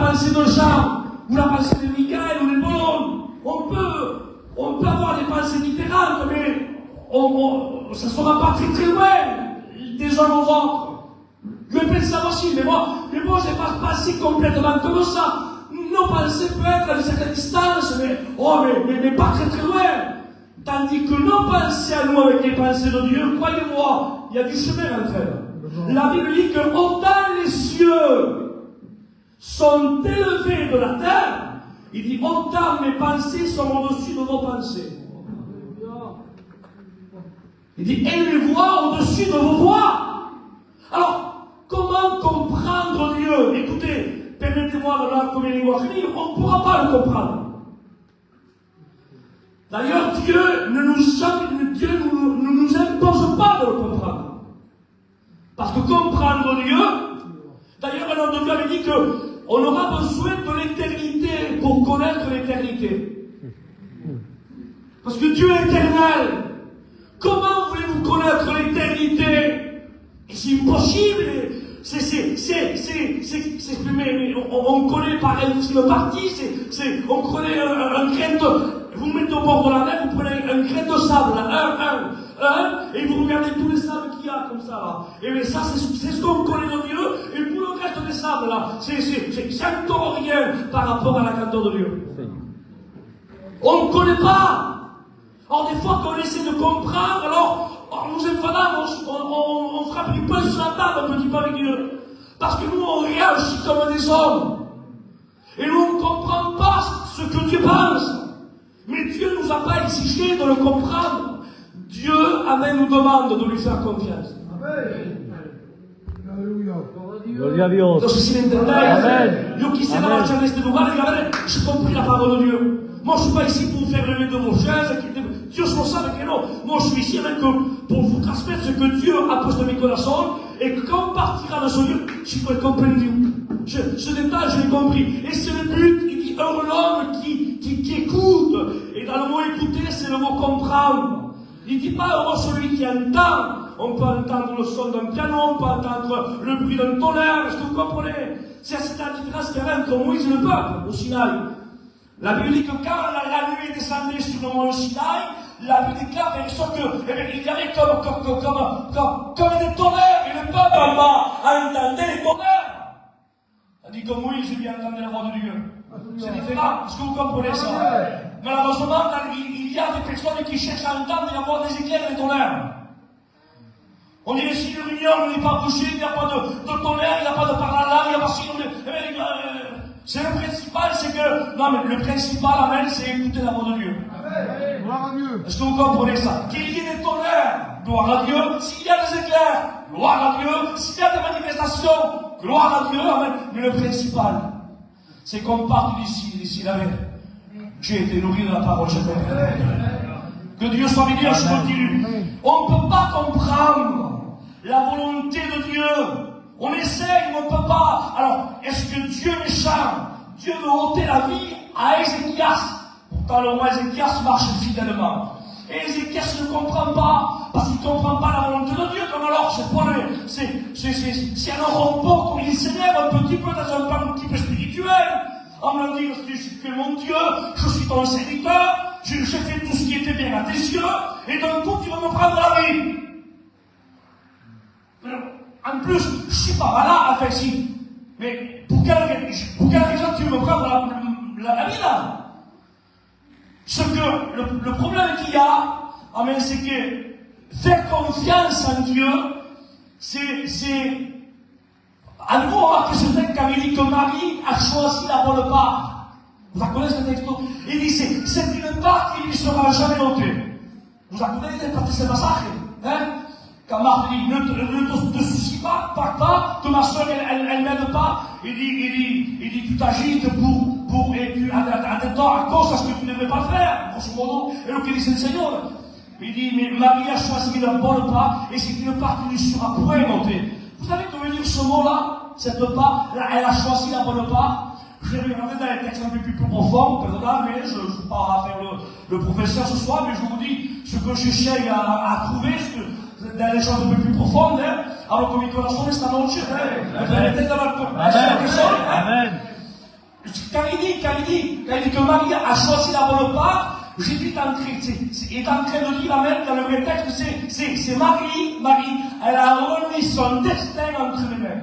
pensée de Jean, ou la pensée de Michael, ou de Paul. On peut avoir des pensées différentes, mais ça ne sera pas très très loin des uns aux autres. Je pense ça aussi, mais moi je n'ai pas pensé complètement comme ça. Nos pensées peuvent être à une certaine distance, mais pas très très loin. Tandis que nos pensées à nous avec les pensées de Dieu, croyez-moi, il y a du chemin entre elles. La Bible dit que autant les cieux sont élevés de la terre, il dit autant mes pensées sont au-dessus de vos pensées. Il dit élevez-vous au-dessus de vos voix. Alors, comment comprendre Dieu? Écoutez, permettez-moi de la communiquer, on ne pourra pas le comprendre. D'ailleurs, Dieu ne nous impose pas de le comprendre. Parce que comprendre Dieu, d'ailleurs, un homme de Dieu avait dit qu'on aura besoin de l'éternité pour connaître l'éternité. Parce que Dieu est éternel. Comment voulez-vous connaître l'éternité? C'est impossible. Mais on connaît par une partie, on connaît un grain de... Vous mettez au bord de la mer, vous prenez un grain de sable, là, et vous regardez tous les sables qu'il y a comme ça, là. Et bien ça, c'est ce qu'on connaît de Dieu, et pour le reste des sables, là, c'est encore rien par rapport à la grandeur de Dieu. On ne connaît pas. Alors des fois, quand on essaie de comprendre, alors nous enfants, on frappe du poing sur la table un petit peu avec Dieu. Parce que nous, on réagit comme des hommes. Et nous, on ne comprend pas ce que Dieu pense. Mais Dieu ne nous a pas exigé de le comprendre. Dieu, amen, nous demande de lui faire confiance. Gloria a Dios. Entonces, si me entendéis, yo quisiera marchar de este lugar y diga, a ver, j'ai compris la parole de Dieu. Moi, je ne suis pas ici pour vous faire lever de vos chaises. Dieu se savait que non. Moi, je suis ici avec pour vous transmettre ce que Dieu a posé dans mes corazones. Et que quand on partira de ce lieu, tu peux comprendre. Ce détail, je l'ai compris. Et c'est le but. Il dit heureux l'homme qui écoute. Et dans le mot écouter, c'est le mot comprendre. Il ne dit pas heureux celui qui entend. On peut entendre le son d'un piano, on peut entendre le bruit d'un tonnerre. Est-ce que vous comprenez? C'est la différence qu'il y avait entre Moïse et le peuple au Sinaï. La Bible dit que quand la nuée descendait sur le mont Sinaï, la Bible déclare qu'il y avait comme des tonnerres, et le peuple en bas entendait les tonnerres. Tandis que Moïse lui entendait la voix de Dieu. C'est différent. Est-ce que vous comprenez ça? Malheureusement, il y a des personnes qui cherchent à entendre la voix des éclairs et des tonnerres. On dirait si le réunion n'est pas bougé, il n'y a pas de tonnerre, il n'y a pas de parlant, il n'y a pas si... C'est le principal, c'est que... Non, mais le principal, amen, c'est écouter la voix de Dieu. Amen. Gloire à Dieu. Est-ce que vous comprenez ça? Qu'il y ait des tonnerres, gloire à Dieu. S'il y a des éclairs, gloire à Dieu. S'il y a des manifestations, gloire à Dieu, amen. Mais le principal, c'est qu'on parte d'ici la mer. J'ai été nourri de la parole, je t'aime. Que Dieu soit béni, je continue. On ne peut pas comprendre la volonté de Dieu. On essaye, mais on ne peut pas. Alors, est-ce que Dieu est méchant? Dieu veut ôter la vie à Ézéchias. Pourtant, le roi Ézéchias marche fidèlement. Et Ézéchias ne comprend pas, parce qu'il ne comprend pas la volonté de Dieu. Comme alors, c'est un repos comme il s'élève un petit peu dans un plan un petit peu spirituel. En me disant, tu es mon Dieu, je suis ton serviteur, j'ai fait tout ce qui était bien à tes yeux, et d'un coup, tu vas me prendre la vie. En plus, je ne suis pas malade, enfin si. Mais pour quelle raison tu veux me prendre la vie là? Ce que le problème qu'il y a, amen, c'est que faire confiance en Dieu, c'est à nouveau remarquer ce texte quand il dit que Marie a choisi la bonne part. Vous en connaissez ce texte? Il dit c'est une part qui ne lui sera jamais ôtée. Vous en connaissez ce passage? Hein? Quand Marthe dit, ne te soucie pas, que ma soeur, elle m'aide pas. Il dit, tu t'agites et tu attends à cause de ce que tu ne devrais pas faire. Grosso modo, et le que dit le Seigneur. Il dit, mais Marie a choisi la bonne part, et c'est une part qui ne sera point notée. Vous savez que veut dire ce mot-là, cette part, là, elle a choisi la bonne part. Je vais regarder dans les textes un peu plus profonds, pardonnez, mais je ne vais pas faire le professeur ce soir, mais je vous dis ce que j'essaye à trouver, dans les choses un peu plus profondes, a lo comicorazón esta noche, mettete davanti a Amen. Quand il dit que Marie a choisi la bonne part, Jésus est en train de dire Amen dans le vrai texte, c'est Marie, elle a remis son destin entre les mains.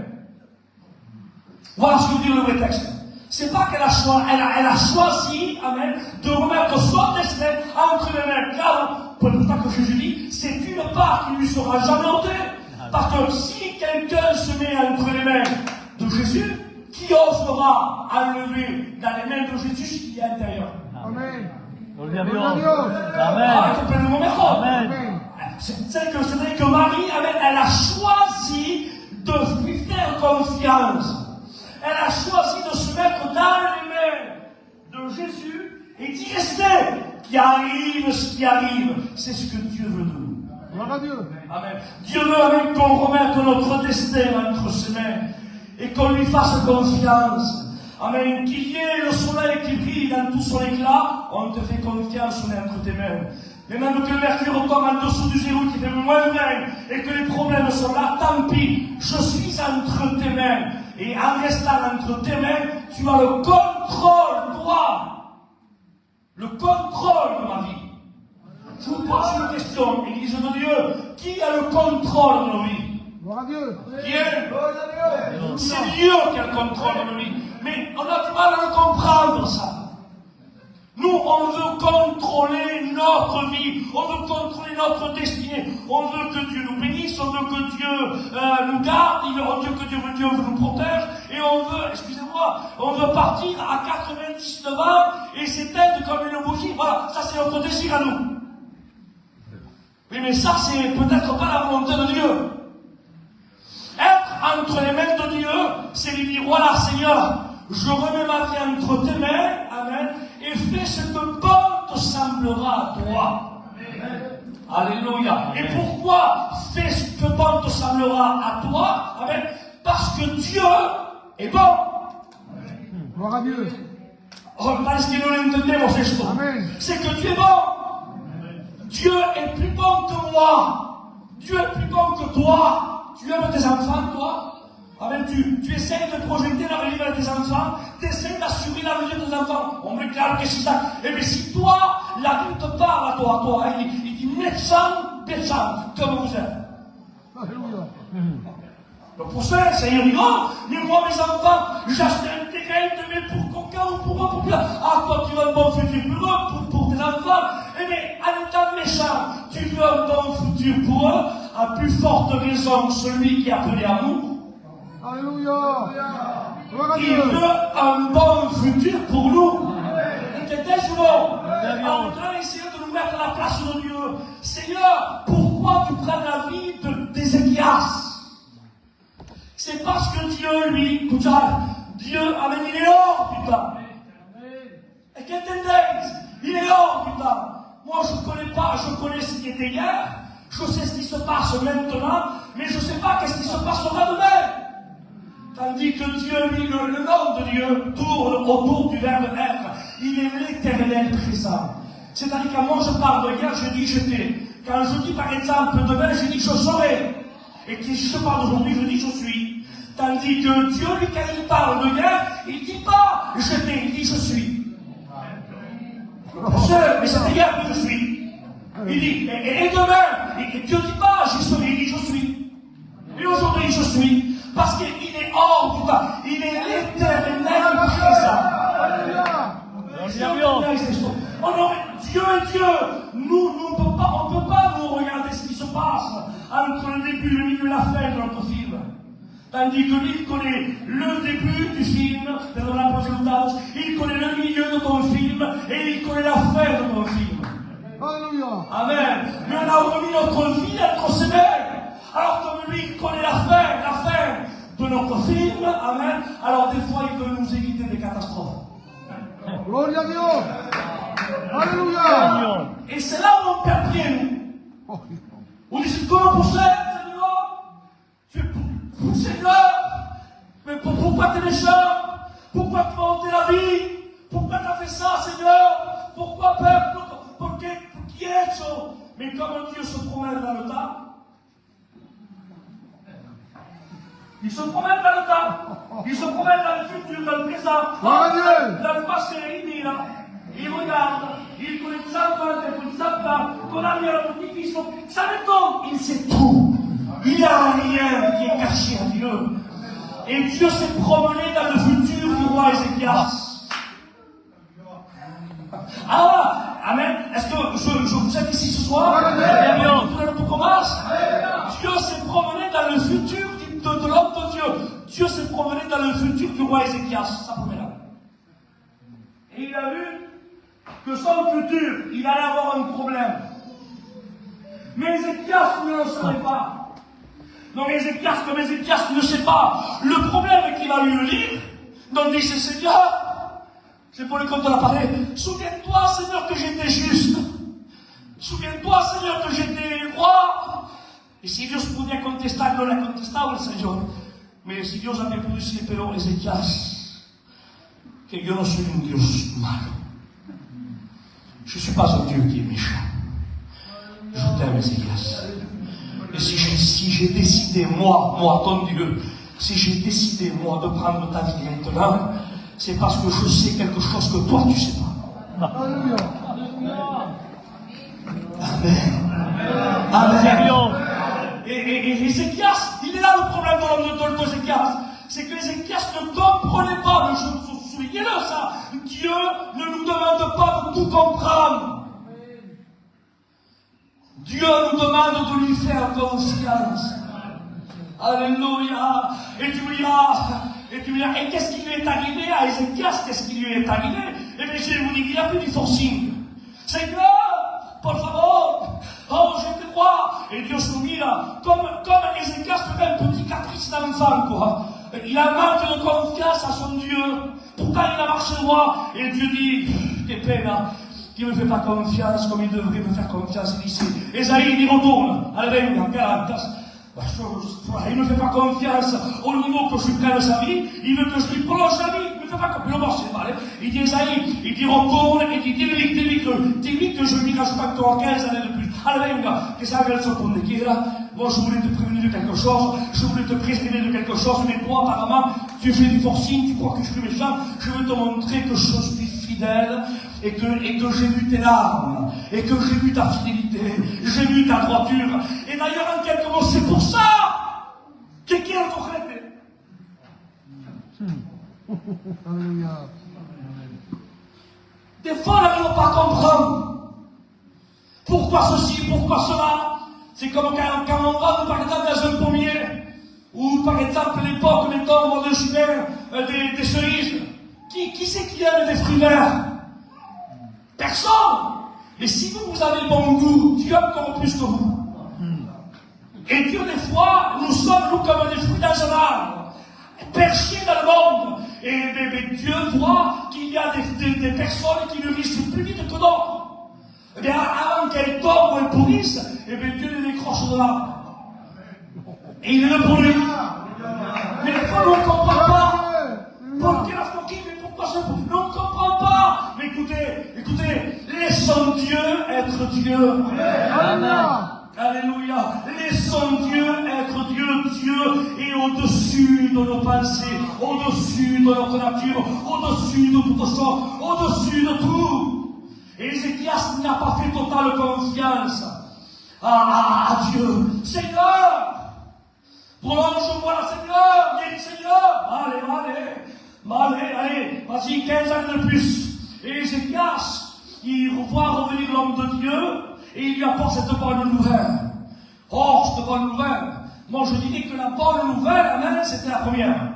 Voilà ce que dit le vrai texte. C'est pas qu'elle a choisi, elle a choisi, Amen, de remettre son destin entre les mains. Car, pour ça que Jésus dit, c'est une part qui ne lui sera jamais ôtée. Parce que si quelqu'un se met entre les mains de Jésus, qui osera enlever dans les mains de Jésus ce qui est à l'intérieur? Amen. Gloria a Dios. Ah, Amén. comprenez-moi mejor. Amén. C'est-à-dire que Marie, Amen, elle a choisi de lui faire confiance. Elle a choisi de se mettre dans les mains de Jésus et d'y rester. Qui arrive ce qui arrive, c'est ce que Dieu veut de nous. Gloire à Dieu. Amen. Dieu veut, Amen, qu'on remette notre destin entre ses mains et qu'on lui fasse confiance. Amen. Qu'il y ait le soleil qui brille dans tout son éclat, on te fait confiance, on est entre tes mains. Mais même que le mercure tombe en dessous du zéro qui fait moins 20 et que les problèmes sont là, tant pis, je suis entre tes mains. Et en restant entre tes mains, tu as le contrôle, toi. Le contrôle de ma vie. Je vous pose une question, Église de Dieu. Qui a le contrôle de nos vies? Gloire à Dieu. Qui est? C'est Dieu qui a le contrôle de nos vies. Mais on a du mal à le comprendre, ça. Nous, on veut contrôler notre vie, on veut contrôler notre destinée, on veut que Dieu nous bénisse, on veut que Dieu nous garde, on veut que Dieu nous protège, et on veut, excusez-moi, on veut partir à 99 ans et s'éteindre comme une bougie. Voilà, ça c'est notre désir à nous. Oui, mais ça c'est peut-être pas la volonté de Dieu. Être entre les mains de Dieu, c'est lui dire, voilà Seigneur, je remets ma vie entre tes mains, amen, et fais ce que bon te semblera à toi. Amen. Alléluia. Et pourquoi fais ce que bon te semblera à toi? Amen. Parce que Dieu est bon. Gloire à Dieu. Oh, parce que nous l'entendons, c'est ça. Amen. C'est que Dieu est bon. Dieu est plus bon que moi. Dieu est plus bon que toi. Tu aimes tes enfants, toi? Amen. Tu essaies de projeter l'avenir de tes enfants, tu essaies d'assurer l'avenir de tes enfants. On me déclare que c'est ça. Eh bien, si toi, la Bible te parle à toi, il dit méchant, comme vous êtes. Alléluia. Donc pour ça, Seigneur dit, oh, mais moi, mes enfants, j'achète un terrain de mes pour coca ou pour plus. Ah, toi, tu veux un bon futur pour eux, pour tes enfants. Eh bien, en étant méchant, tu veux un bon futur pour eux, à plus forte raison, celui qui est appelé amour. Alléluia. Gloire à Il Dieu. veut un bon futur pour nous. Et que tes jours, Amen. en train d'essayer de nous mettre à la place de Dieu. Seigneur, pourquoi tu prends la vie d'Ézéchias? C'est parce que Dieu, lui, Dieu, amen, il est hors, putain. Et qu'entendez? Il est hors, putain. Moi, je connais ce qui était hier, je sais ce qui se passe maintenant, mais je ne sais pas qu'est-ce qui se passera demain. Tandis que Dieu, lui, le nom de Dieu tourne autour du verbe être. Il est l'éternel présent. C'est-à-dire que quand moi je parle de hier, je dis j'étais. Quand je dis par exemple demain, je dis je serai. Et si je parle d'aujourd'hui, je dis je suis. Tandis que Dieu, lui, quand il parle de hier, il ne dit pas j'étais, il dit je suis. Mais c'était hier que je suis. Il dit, et demain, et Dieu ne dit pas j'y serai, il dit je suis. Et aujourd'hui je suis. Parce qu'il est hors du temps. Il est l'éternel présent. Dieu est Dieu. Nous, on ne peut pas nous regarder ce qui se passe entre le début, le milieu et la fin de notre film. Tandis que lui, il connaît le début du film, de la présentation, il connaît le milieu de ton film et il connaît la fin de ton film. Alléluia. Amen. Mais on a remis notre vie entre ses mains. Alors comme lui, il connaît la fin de notre film, amen, alors des fois, il veut nous éviter des catastrophes. Gloria a Dios. Alléluia. Et c'est là où on perd pied, nous. Oh, On dit, comment pour ça, Seigneur? Seigneur, mais pourquoi tu es méchant? Pourquoi tu m'as ôté la vie? Pourquoi tu as fait ça, Seigneur? Pourquoi, Père? Pour qui es-tu? Mais comme Dieu se promène dans le temps, Il se promène dans le temps. Il se promène dans le futur, dans le présent. Dans le passé, il dit là. Il regarde. Il connaît des enfants, il connaît des enfants, ton ami, le petit-fils. Ça m'étonne. Il sait tout. Il n'y a rien qui est caché à Dieu. Et Dieu s'est promené dans le futur du roi Ézéchias. Alors, amen. Est-ce que je vous êtes ici ce soir? Eh bien, tout commence. Dieu s'est promené dans le futur de l'homme de Dieu. Dieu s'est promené dans le futur du roi Ézéchias. Ça promet là. Et il a vu que son futur, il allait avoir un problème. Mais Ézéchias ne le savait pas. Non, mais Ézéchias, comme Ézéchias ne sait pas le problème qu'il va lui lire, donc dit c'est Seigneur. C'est pour le compte de la parole. Souviens-toi, Seigneur, que j'étais juste. Souviens-toi, Seigneur, que j'étais roi. Et si Dios podía contestar, no le ha contestado el Señor. Mais si Dios había podido decir, pero Ezequias, que yo no soy un Dios malo. Je ne suis pas un Dieu qui est méchant. Je t'aime, Ezequias. Et si j'ai décidé, moi, ton Dieu, si j'ai décidé, moi, de prendre ta vie maintenant, c'est parce que je sais quelque chose que toi, tu ne sais pas. Alléluia. Amen. Amen. Et Ézéchias, il est là le problème de l'homme d'Ézéchias. C'est que Ézéchias ne comprenait pas, mais je soulignez-le ça. Dieu ne nous demande pas de tout comprendre. Dieu nous demande de lui faire confiance. Alléluia. Et tu me diras, et qu'est-ce qui lui est arrivé à Ézéchias? Qu'est-ce qui lui est arrivé? Eh bien, je vais vous dire, il a plus du forcing. Seigneur, por favor, oh, je te crois. Et Dieu se mit là, comme Ézéchias faisait un petit caprice d'enfant, quoi. Il a manque de confiance à son Dieu. Pourtant, il a marché droit. Et Dieu dit, quelle peine, qui ne me fait pas confiance comme il devrait me faire confiance ici. Esaïe, il y retourne. Allez, venga, garantas. Il ne me fait pas confiance au niveau que je lui prenne sa vie. Il veut que je lui prolonge la vie. Il ne me fait pas confiance. Non, c'est mal. Il dit Esaïe, il dit retourne, et il dit dis-lui que je lui rajoute encore 15 années de plus. Allez, venga, que ça va se retourner. Qui est là? Moi, je voulais te prévenir de quelque chose, je voulais te préserver de quelque chose, mais toi, apparemment, tu fais du forcing, tu crois que je suis méchant. Je veux te montrer que je suis fidèle, et que j'ai vu tes larmes, et que j'ai vu ta fidélité, j'ai vu ta droiture. Et d'ailleurs, en quelques mots, c'est pour ça que qui a encore été. Alléluia. Des fois, on n'arrive pas à comprendre. Pourquoi ceci, pourquoi cela? C'est comme quand on va, par exemple, dans un pommier, ou par exemple, l'époque, mettons, au mois de juin, des cerises. Qui c'est qui aime des fruits verts? Personne! Mais si vous avez le bon goût, Dieu encore plus que vous. Et Dieu, des fois, nous sommes, nous, comme des fruits dans un arbre, perchés dans le monde. Et Dieu voit qu'il y a des personnes qui mûrissent plus vite que d'autres. Eh bien, avant qu'elles tombent ou elles pourrissent, eh bien, Dieu les décroche de l'arbre. Et il est là pour lui. Mais des fois, on ne comprend pas. Pourquoi ça? On ne comprend pas. Mais écoutez, laissons Dieu être Dieu. Alléluia. Alléluia. Laissons Dieu être Dieu. Dieu est au-dessus de nos pensées, au-dessus de notre nature, au-dessus de toute chose, au-dessus de tout. Et Ézéchias n'a pas fait totale confiance à Dieu. Seigneur, prolonge-moi la Seigneur, viens Seigneur. Allez, vas-y, 15 ans de plus. Et Ézéchias, il voit revenir l'homme de Dieu, et il lui apporte cette bonne nouvelle. Oh, cette bonne nouvelle. Moi, je dirais que la bonne nouvelle, amen, c'était la première.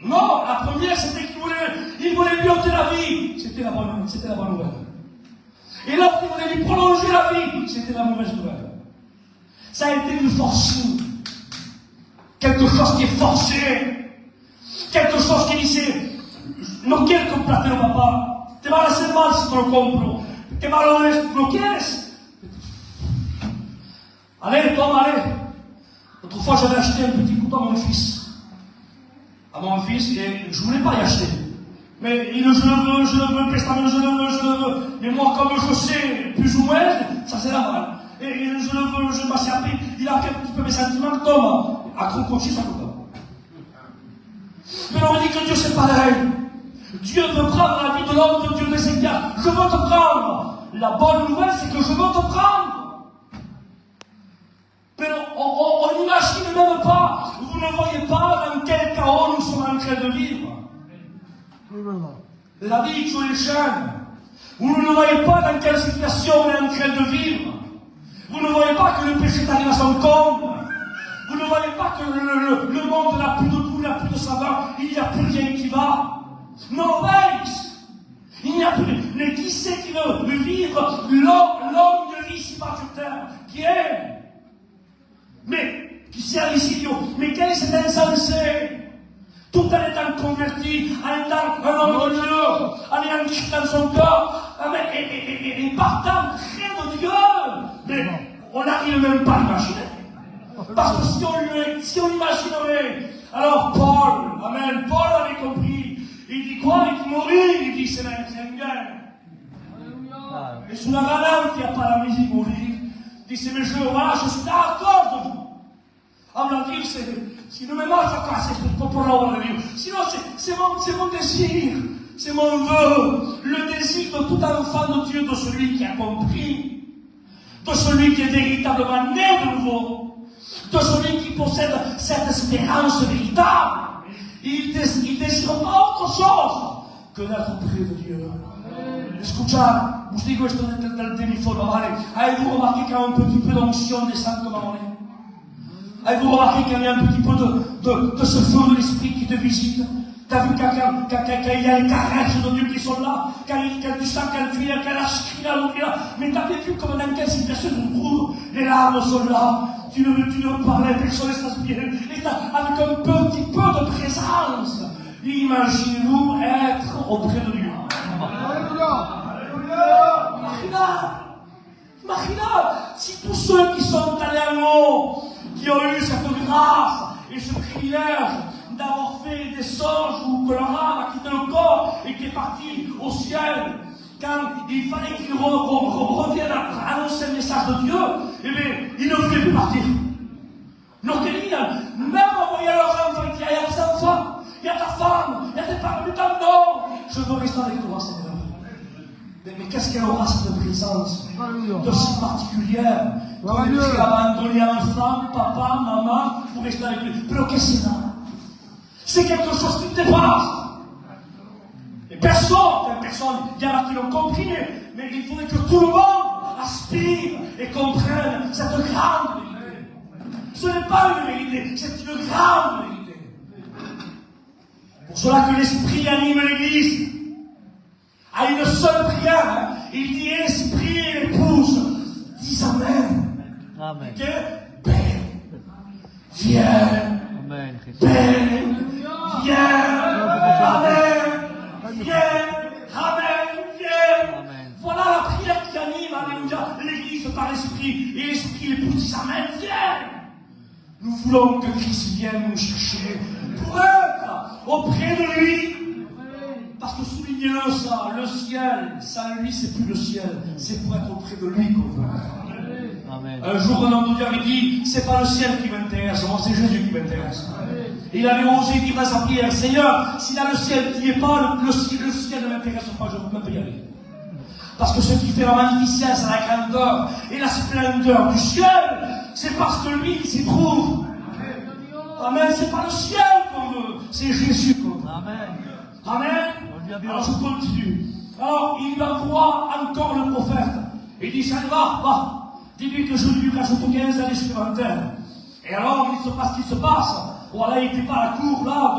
Non, la première, c'était qu'il voulait lui ôter la vie. C'était la bonne nouvelle. Et l'autre, il voulait lui prolonger la vie. C'était la mauvaise nouvelle. Ça a été une forcing. Quelque chose qui est forcé. Quelque chose qui disait, no quiero comprarte, papá. Te va a hacer mal si te lo compro. Te va a doler, ¿lo quieres? Allez, toma, allez. Autrefois, j'avais acheté un petit couteau à mon fils. Et je ne voulais pas y acheter. Mais je le veux, testament, je le veux. Mais moi, comme je sais, plus ou moins, ça c'est la balle. Et je le veux, je m'assieds après, il a fait un petit peu mes sentiments, toma. À Concochi, ça ne pas. Mais on dit que Dieu c'est pareil. Dieu veut prendre la vie de l'homme de Dieu des égards. Je veux te prendre. La bonne nouvelle, c'est que je veux te prendre. Mais on n'imagine même pas. Vous ne voyez pas dans quel chaos nous sommes en train de vivre. La vie, tu es jeune. Vous ne voyez pas dans quelle situation on est en train de vivre. Vous ne voyez pas que le péché t'arrive à son comble. Vous ne voyez pas que le monde n'a plus de goût, n'a plus de saveur. Il n'y a plus rien qui va. No ways. Il n'y a plus. Mais qui c'est qui veut vivre l'homme de vie ici-bas sur terre? Qui est? Mais, qui sert ici, mais quel est cet insensé? Tout en étant converti, en étant un homme de Dieu, en ayant Christ dans son cœur, et partant près de Dieu. Mais on n'arrive même pas à l'imaginer. Parce que si on imaginerait, alors Paul, amen, Paul avait compris. Il dit quoi? Il dit mourir, il dit c'est un gain. Et sous la banane qui n'a pas la musique mourir, il dit c'est mes jeux, voilà, je suis d'accord de vous. À me dire, si ne me mange pas, c'est pour l'avoir de Dieu. Sinon, c'est mon désir, c'est mon vœu, le désir de tout enfant de Dieu, de celui qui a compris, de celui qui est véritablement né de nouveau, de celui qui possède cette espérance véritable. Il désire pas autre chose que d'être près de Dieu. Escucha, vous dites questo nel téléphone, avez-vous remarqué qu'il y a un petit peu d'onction descend comme on est? Avez-vous remarqué qu'il y a un petit peu de ce feu de l'esprit qui te visite? T'as vu quand il y a les caresses de Dieu qui sont là, quand tu sens quand tu es, quand la scrina l'autre là, mais t'as vu comme dans quelle situation tu te trouves? Les larmes sont là, tu ne parlais, personne ne s'inspire, et avec un petit peu de présence. Imaginez-vous être auprès de Dieu. Imagine, si tous ceux qui sont allés en haut, qui ont eu cette grâce et ce privilège d'avoir fait des songes ou que leur âme a quitté le corps et qui est parti au ciel, quand il fallait qu'ils reviennent à annoncer le message de Dieu, eh bien, ils ne voulaient plus partir. Donc, même en voyant leurs enfants, il y a tes enfants, il y a ta femme, il y a tes parents, mais non, je veux rester avec toi, Seigneur. Mais qu'est-ce qu'elle aura cette présence de si particulière? Comme il a abandonné enfant, papa, maman, pour rester avec lui. Mais qu'est-ce que c'est là? C'est quelque chose qui te dépasse. Et personne, il y en a qui l'ont compris, mais il faudrait que tout le monde aspire et comprenne cette grande vérité. Ce n'est pas une vérité, c'est une grande vérité. Pour cela que l'Esprit anime l'Église. À une seule prière, il dit Esprit et épouse, dis Amen. Amen. Que viens, Amen. viens, Amen, viens, Amen. Voilà la prière qui anime, alléluia, l'Église par l'Esprit, et l'Esprit l'épouse dit Amen, viens. Nous voulons que Christ vienne nous chercher pour être auprès de lui. Parce que soulignez-le ça, le ciel, sans lui, c'est plus le ciel, c'est pour être auprès de lui qu'on veut. Amen. Un jour, un homme de Dieu avait dit, c'est pas le ciel qui m'intéresse, moi c'est Jésus qui m'intéresse. Il avait osé dire dans sa prière, Seigneur, si dans le ciel tu n'y es pas, le ciel ne m'intéresse pas, je ne peux pas y aller. Parce que ce qui fait la magnificence, la grandeur et la splendeur du ciel, c'est parce que lui, il s'y trouve. Amen, c'est pas le ciel qu'on veut, c'est Jésus qu'on veut. Amen. Amen. Alors je continue. Alors il envoie encore le prophète. Il dit, ça va. Dis-lui que je lui rajoute 15 années supplémentaires. Et alors il se passe ce qui se passe. Voilà, il n'était pas à la cour là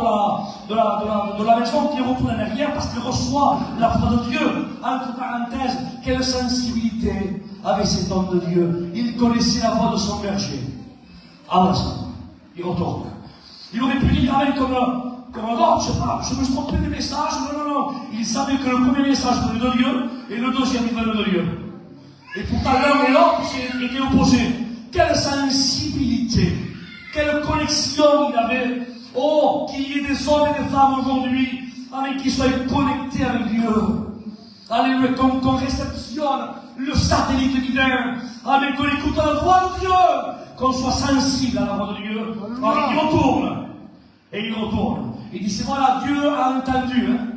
de la maison, qui retourne en arrière parce qu'il reçoit la voix de Dieu. Entre parenthèses, quelle sensibilité avait cet homme de Dieu. Il connaissait la voix de son berger. Alors ça, il retourne. Il aurait pu dire avec comme non, je sais pas, je me suis trompé des messages, non. Il savait que le premier message venait de Dieu et le deuxième venait de Dieu. Et pourtant l'un et l'autre étaient opposés. Quelle sensibilité, quelle connexion il avait. Oh, qu'il y ait des hommes et des femmes aujourd'hui avec qui soient connectés avec Dieu. Alléluia, qu'on réceptionne le satellite divin. Amen, qu'on écoute la voix de Dieu, qu'on soit sensible à la voix de Dieu. Alors il retourne. Et il retourne. Il dit, c'est voilà, Dieu a entendu. Hein?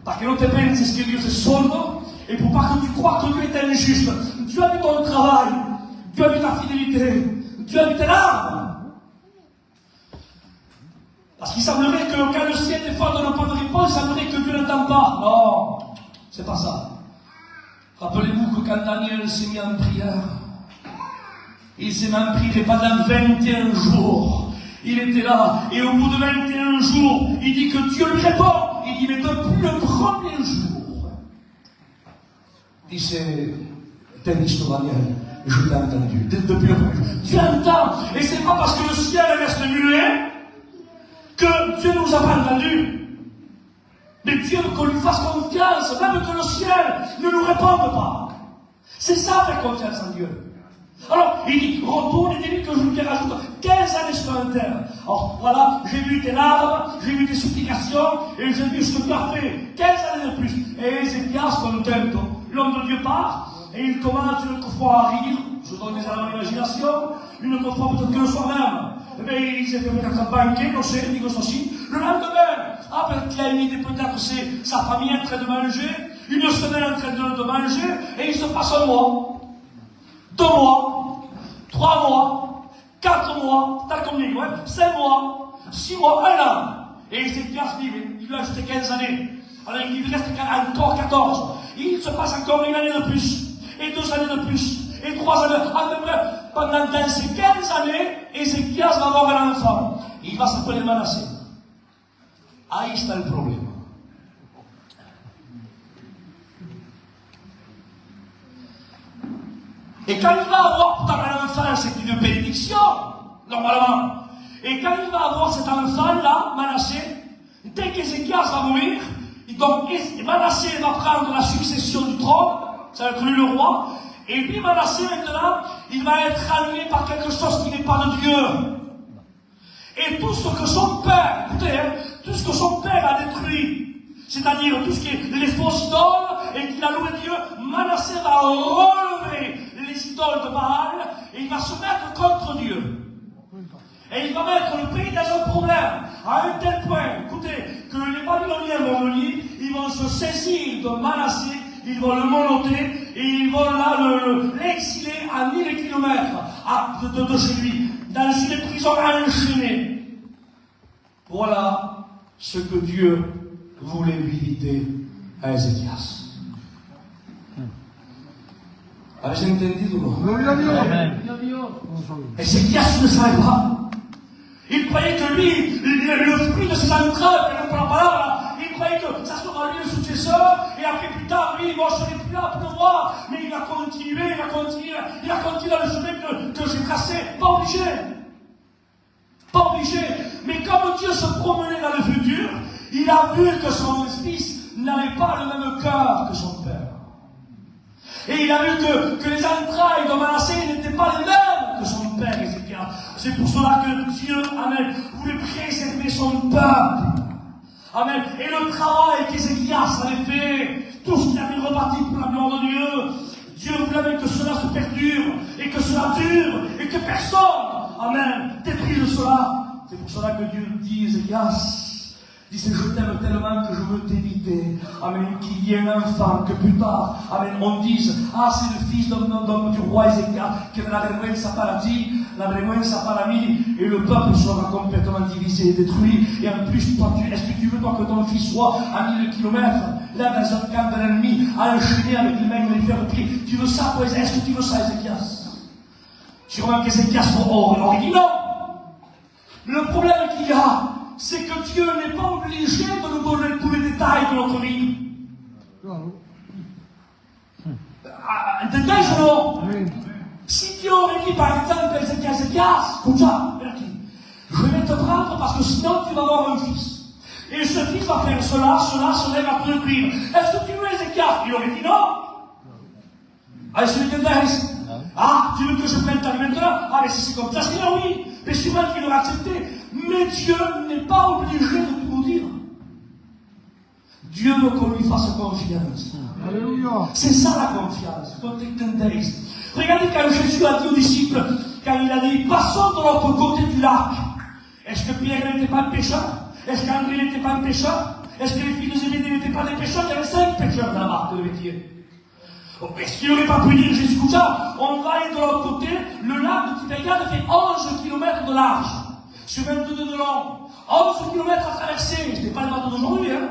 Parce que non te penses que Dieu c'est solo, et pour pas que tu crois que Dieu est injuste. Dieu a vu ton travail, Dieu a vu ta fidélité, Dieu a vu tes larmes. Parce qu'il semblerait que quand le ciel des fois ne donne pas de réponse, il semblerait que Dieu n'entend pas. Non, c'est pas ça. Rappelez-vous que quand Daniel s'est mis en prière, il s'est mis en prière pendant 21 jours. Il était là, et au bout de 21 jours, il dit que Dieu lui répond. Il dit, mais depuis le premier jour, il dit, c'est l'histoire, Daniel, je l'ai entendu. Depuis le premier jour. Dieu entend, et c'est pas parce que le ciel reste muet que Dieu nous a pas entendus. Mais Dieu veut qu'on lui fasse confiance, même que le ciel ne nous réponde pas. C'est ça, faire confiance en Dieu. Alors, il dit, retourne et dis-lui que je lui rajoute 15 années supplémentaires. Alors, voilà, j'ai vu tes larmes, j'ai vu tes supplications, et j'ai vu ce que tu as fait. 15 années de plus. Et Ézéchias, contento, l'homme de Dieu part, et il commence une fois à rire, je donne des éléments d'imagination, une fois peut-être que le soir même. Mais il s'est fait peut-être un banquet, non sais, dit que ceci. Le lendemain, peut-être qu'il a une idée, peut-être c'est sa famille en train de manger, une semaine en train de manger, et il se passe un mois. 2 mois, 3 mois, 4 mois, t'as combien, ouais, 5 mois, 6 mois, 1 an. Et Ézéchias dit, il lui a ajouté 15 années. Alors il lui reste encore 14. Il se passe encore 1 année de plus, et 2 années de plus, et 3 années. À peu près, pendant ces 15 années, Ézéchias va avoir un enfant. Il va s'appeler Manassé. Ahí está le problème. Et quand il va avoir un enfant, c'est une bénédiction, normalement. Et quand il va avoir cet enfant-là, Manassé, dès qu'Ézéchias va mourir, donc Manassé va prendre la succession du trône, ça va être lui le roi, et puis Manassé maintenant, il va être animé par quelque chose qui n'est pas de Dieu. Et tout ce que son père, écoutez, hein, tout ce que son père a détruit, c'est-à-dire tout ce qui est les fausses idoles, et qu'il a loué Dieu, Manassé va relever les idoles de Baal, et il va se mettre contre Dieu. Et il va mettre le pays dans un problème, à un tel point, écoutez, que les Babyloniens vont venir, ils vont se saisir de Manassé, ils vont le monoter, et ils vont là l'exiler à 1000 kilomètres de chez lui, dans une prison enchaînée. Voilà ce que Dieu voulait lui éviter à Ézéchias. Avez-vous entendu ou non? Amen. Ézéchias ne savait pas. Il croyait que lui, le fruit de ses entrailles, pour la parole, il croyait que ça sera lui le successeur, et après plus tard, lui, bon, je ne serai plus là pour le voir, mais il va continuer dans le chemin que j'ai tracé. Pas obligé. Pas obligé. Mais comme Dieu se promenait dans le futur, il a vu que son fils n'avait pas le même cœur que son père. Et il a vu que les entrailles de Manassé n'étaient pas les mêmes que son père Ézéchias. C'est pour cela que Dieu, amen, voulait préserver son peuple. Amen. Et le travail qu'Ézéchias avait fait, tout ce qu'il avait rebâti pour la gloire de Dieu, Dieu voulait que cela se perdure, et que cela dure, et que personne, amen, détruise cela. C'est pour cela que Dieu dit, Ézéchias, dit, je t'aime tellement que je veux t'éviter, amen, qu'il y ait un enfant, que plus tard, amen, on dise, c'est le fils du roi Ézéchias, que la vergüenza para ti, la vergüenza para mí, et le peuple sera complètement divisé et détruit, et en plus, toi, est-ce que tu veux, toi, que ton fils soit à 1000 kilomètres, là, dans un camp de l'ennemi, enchaîné avec les mains et les fers pieds, tu veux ça, toi, est-ce que tu veux ça, Ézéchias? Sûrement qu'Ézéchias aurait dit non. Le problème qu'il y a, c'est que Dieu n'est pas obligé de nous donner tous les détails de notre vie. Détails, non. Si Dieu aurait dit, par exemple, Ézéchias, comme ça, je vais te prendre parce que sinon tu vas avoir un fils. Et ce fils va faire cela, va te détruire. Est-ce que tu veux Ézéchias? Il aurait dit non. Allez, c'est le détail. Tu veux que je prenne ta vie maintenant? Mais si c'est comme ça, c'est là, oui. Mais sûrement qu'il aurait accepté. Mais Dieu n'est pas obligé de tout vous dire. Dieu Dieu veut qu'on lui fasse confiance. Alléluia. C'est ça la confiance. Regardez quand Jésus a dit aux disciples, quand il a dit, passons de l'autre côté du lac. Est-ce que Pierre n'était pas un pécheur? Est-ce qu'André n'était pas un pécheur? Est-ce que les filles de Zébédée n'étaient pas des pécheurs? Il y avait 5 pécheurs dans la barque de métier. Est-ce qu'il n'aurait pas pu dire, Jésus, écoute ça, on va aller de l'autre côté, le lac de Tibériade fait 11 km de large, sur 22 de long, 11 km à traverser, c'était pas le bateau d'aujourd'hui, hein.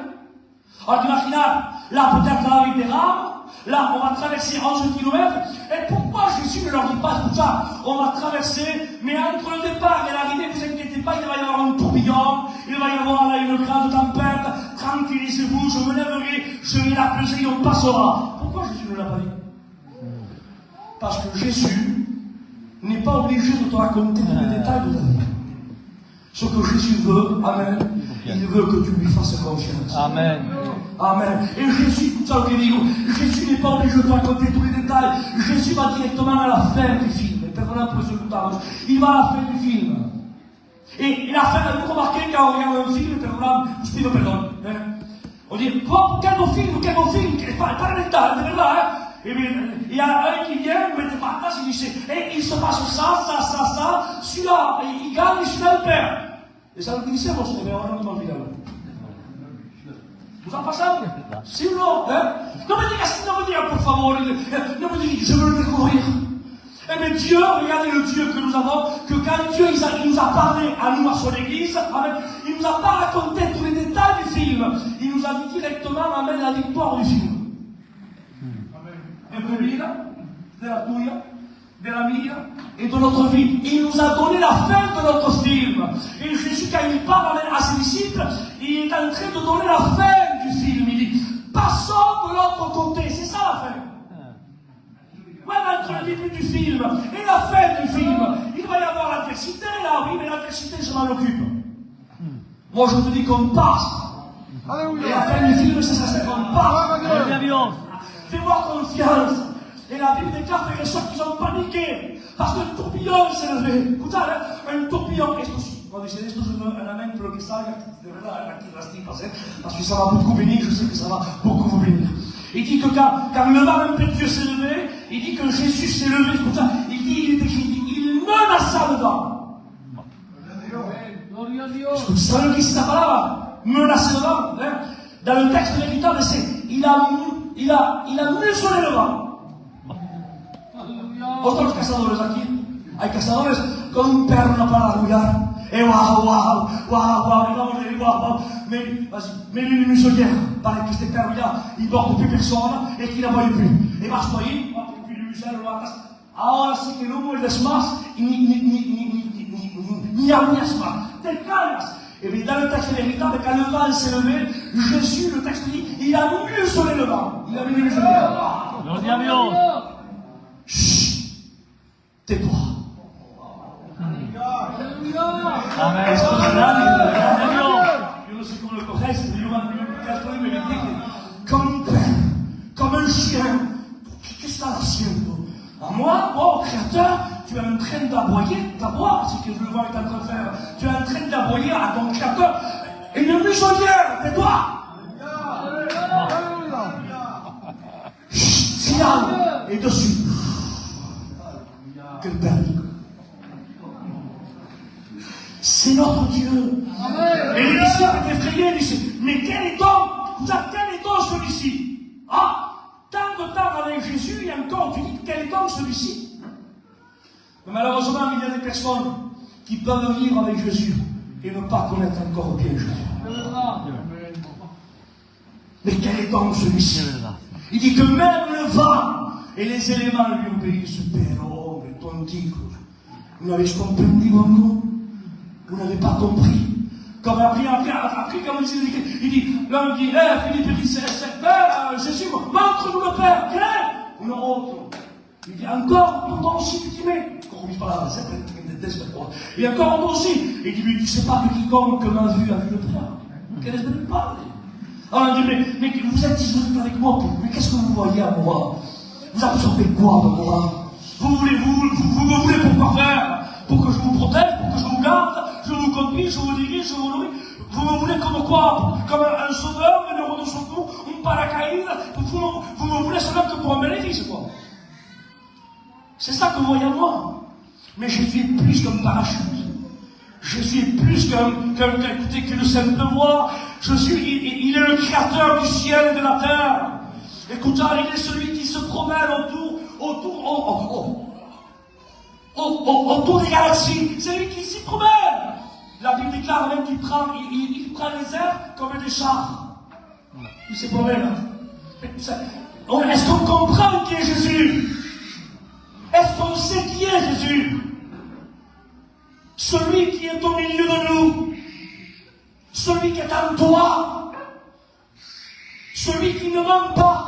Alors imagine, là peut-être là avec des rames, là on va traverser 11 km, et pourquoi Jésus ne leur dit pas tout ça? On va traverser, mais entre le départ et l'arrivée, vous inquiétez pas, il va y avoir un tourbillon, il va y avoir là une grande tempête, tranquillisez-vous, je me lèverai, je vais la peser et on passera. Pourquoi Jésus ne l'a pas dit? Parce que Jésus n'est pas obligé de te raconter tous les détails de ta vie. Ce que Jésus veut, amen, il veut que tu lui fasses confiance. Amen. Amen. Et Jésus, tout ça, Jésus n'est pas obligé de te raconter tous les détails. Jésus va directement à la fin du film. Il va à la fin du film. Et la fin, vous remarquez quand on regarde un film, on dit, oh, quel beau film, pas le détail, c'est là, hein. Et bien, il y a un qui vient, vous mettez pas place, il dit, et il se passe ça, celui-là, il gagne, et celui-là, il perd. Et ça le dit, bon, c'est on a envie d'aller. Vous en passez? Si ou non, hein? Non me diga, por favor, non me diga, je veux le découvrir. Eh bien Dieu, regardez le Dieu que nous avons, que quand Dieu il nous a parlé à nous, à son église, amen, il nous a pas raconté tous les détails du film, il nous a dit directement, amen, la victoire du film. De vida, de la tuya, de la mia et de notre vie. Il nous a donné la fin de notre film. Et Jésus, quand il parle à ses disciples, il est en train de donner la fin du film. Il dit, passons de l'autre côté. C'est ça la fin. Même entre le début du film et la fin du film, il va y avoir l'adversité, là, oui, mais l'adversité, je m'en occupe. Moi, je te dis qu'on passe. Et la fin du film, c'est ça, c'est qu'on passe. Fais-moi confiance. Et la Bible déclare frères et sœurs qu'ils ont paniqué parce qu'un tourbillon s'est levé. Écoutez, un tourbillon. Cuando dice esto, es un amén, pero que salga de verdad aquí las tipas, parce que ça va beaucoup bénir, je sais que ça va beaucoup vous bénir. Il dit que quand le vent impétueux s'est levé, il dit que Jésus s'est levé, écoute ça, il est écrit, il menaça le vent. Écoute ça, le dit, c'est la parole, menacer le vent. Dans le texte véritable, c'est, il a muselé le vent. Otros cazadores aquí, hay cazadores con un perno para arrullar. Et waouh, mais lui, muselière, paraît que c'était perno-là, il borde plus personne et qu'il n'en voyait plus. Et va se noyer, et puis le musel, ahora sí que no muerdes más, ni arruinas más, te calmas. Et bien, dans le texte véritable, quand le vent s'est levé, Jésus, le texte dit, il a muselé le vent. Il a muselé le vent. Chut, tais-toi. Amen. Yo no sé cómo lo coges, comme un chien. Qu'est-ce que ça haciendo? À moi, oh Créateur, tu es en train d'aboyer, d'aboyer, c'est ce que le vent est en train de faire. Tu es en train d'aboyer à ton Créateur. Une muselière, tais-toi. Silence, et dessus. Quel périple. C'est notre Dieu. Amen. Et les disciples étaient effrayés, ils disaient, mais quel est donc celui-ci? Ah, tant de temps avec Jésus, et encore tu dis, quel est donc celui-ci? Mais malheureusement, il y a des personnes qui peuvent vivre avec Jésus et ne pas connaître encore bien Jésus. Mais quel est donc celui-ci? Il dit que même le vent et les éléments lui obéissent. Pero, tontico, vous n'avez pas compris, non? Vous n'avez pas compris. Comme après, comme il dit, l'homme dit, Philippe dit, c'est Père, Jésus, montre-nous le Père, quel? Une autre. Il dit, encore, toi aussi, tu t'y mets. Et encore, toi aussi. Et il dit, tu sais pas que quiconque m'a vu a vu le Père. Quel est-ce que tu parles? Alors il dit, mais vous êtes ici avec moi, mais qu'est-ce que vous voyez à moi? Vous absorbez quoi de moi? Vous me voulez pourquoi faire? Pour que je vous protège, pour que je vous garde, je vous conduis, je vous dirige, je vous nourris. Vous me voulez comme quoi? Comme un sauveur, un héros de secours, paracaïdas, vous me voulez seulement que pour un bénéfice, quoi. C'est ça que vous voyez en moi. Mais je suis plus qu'un parachute. Je suis plus qu'une simple voix. Il est le créateur du ciel et de la terre. Écoutez, il est celui qui se promène autour des galaxies. C'est lui qui s'y promène. La Bible déclare même qu'il prend les airs comme des chars. Il se promène. Est-ce qu'on comprend qui est Jésus? Est-ce qu'on sait qui est Jésus? Celui qui est au milieu de nous. Celui qui est en toi. Celui qui ne ment pas.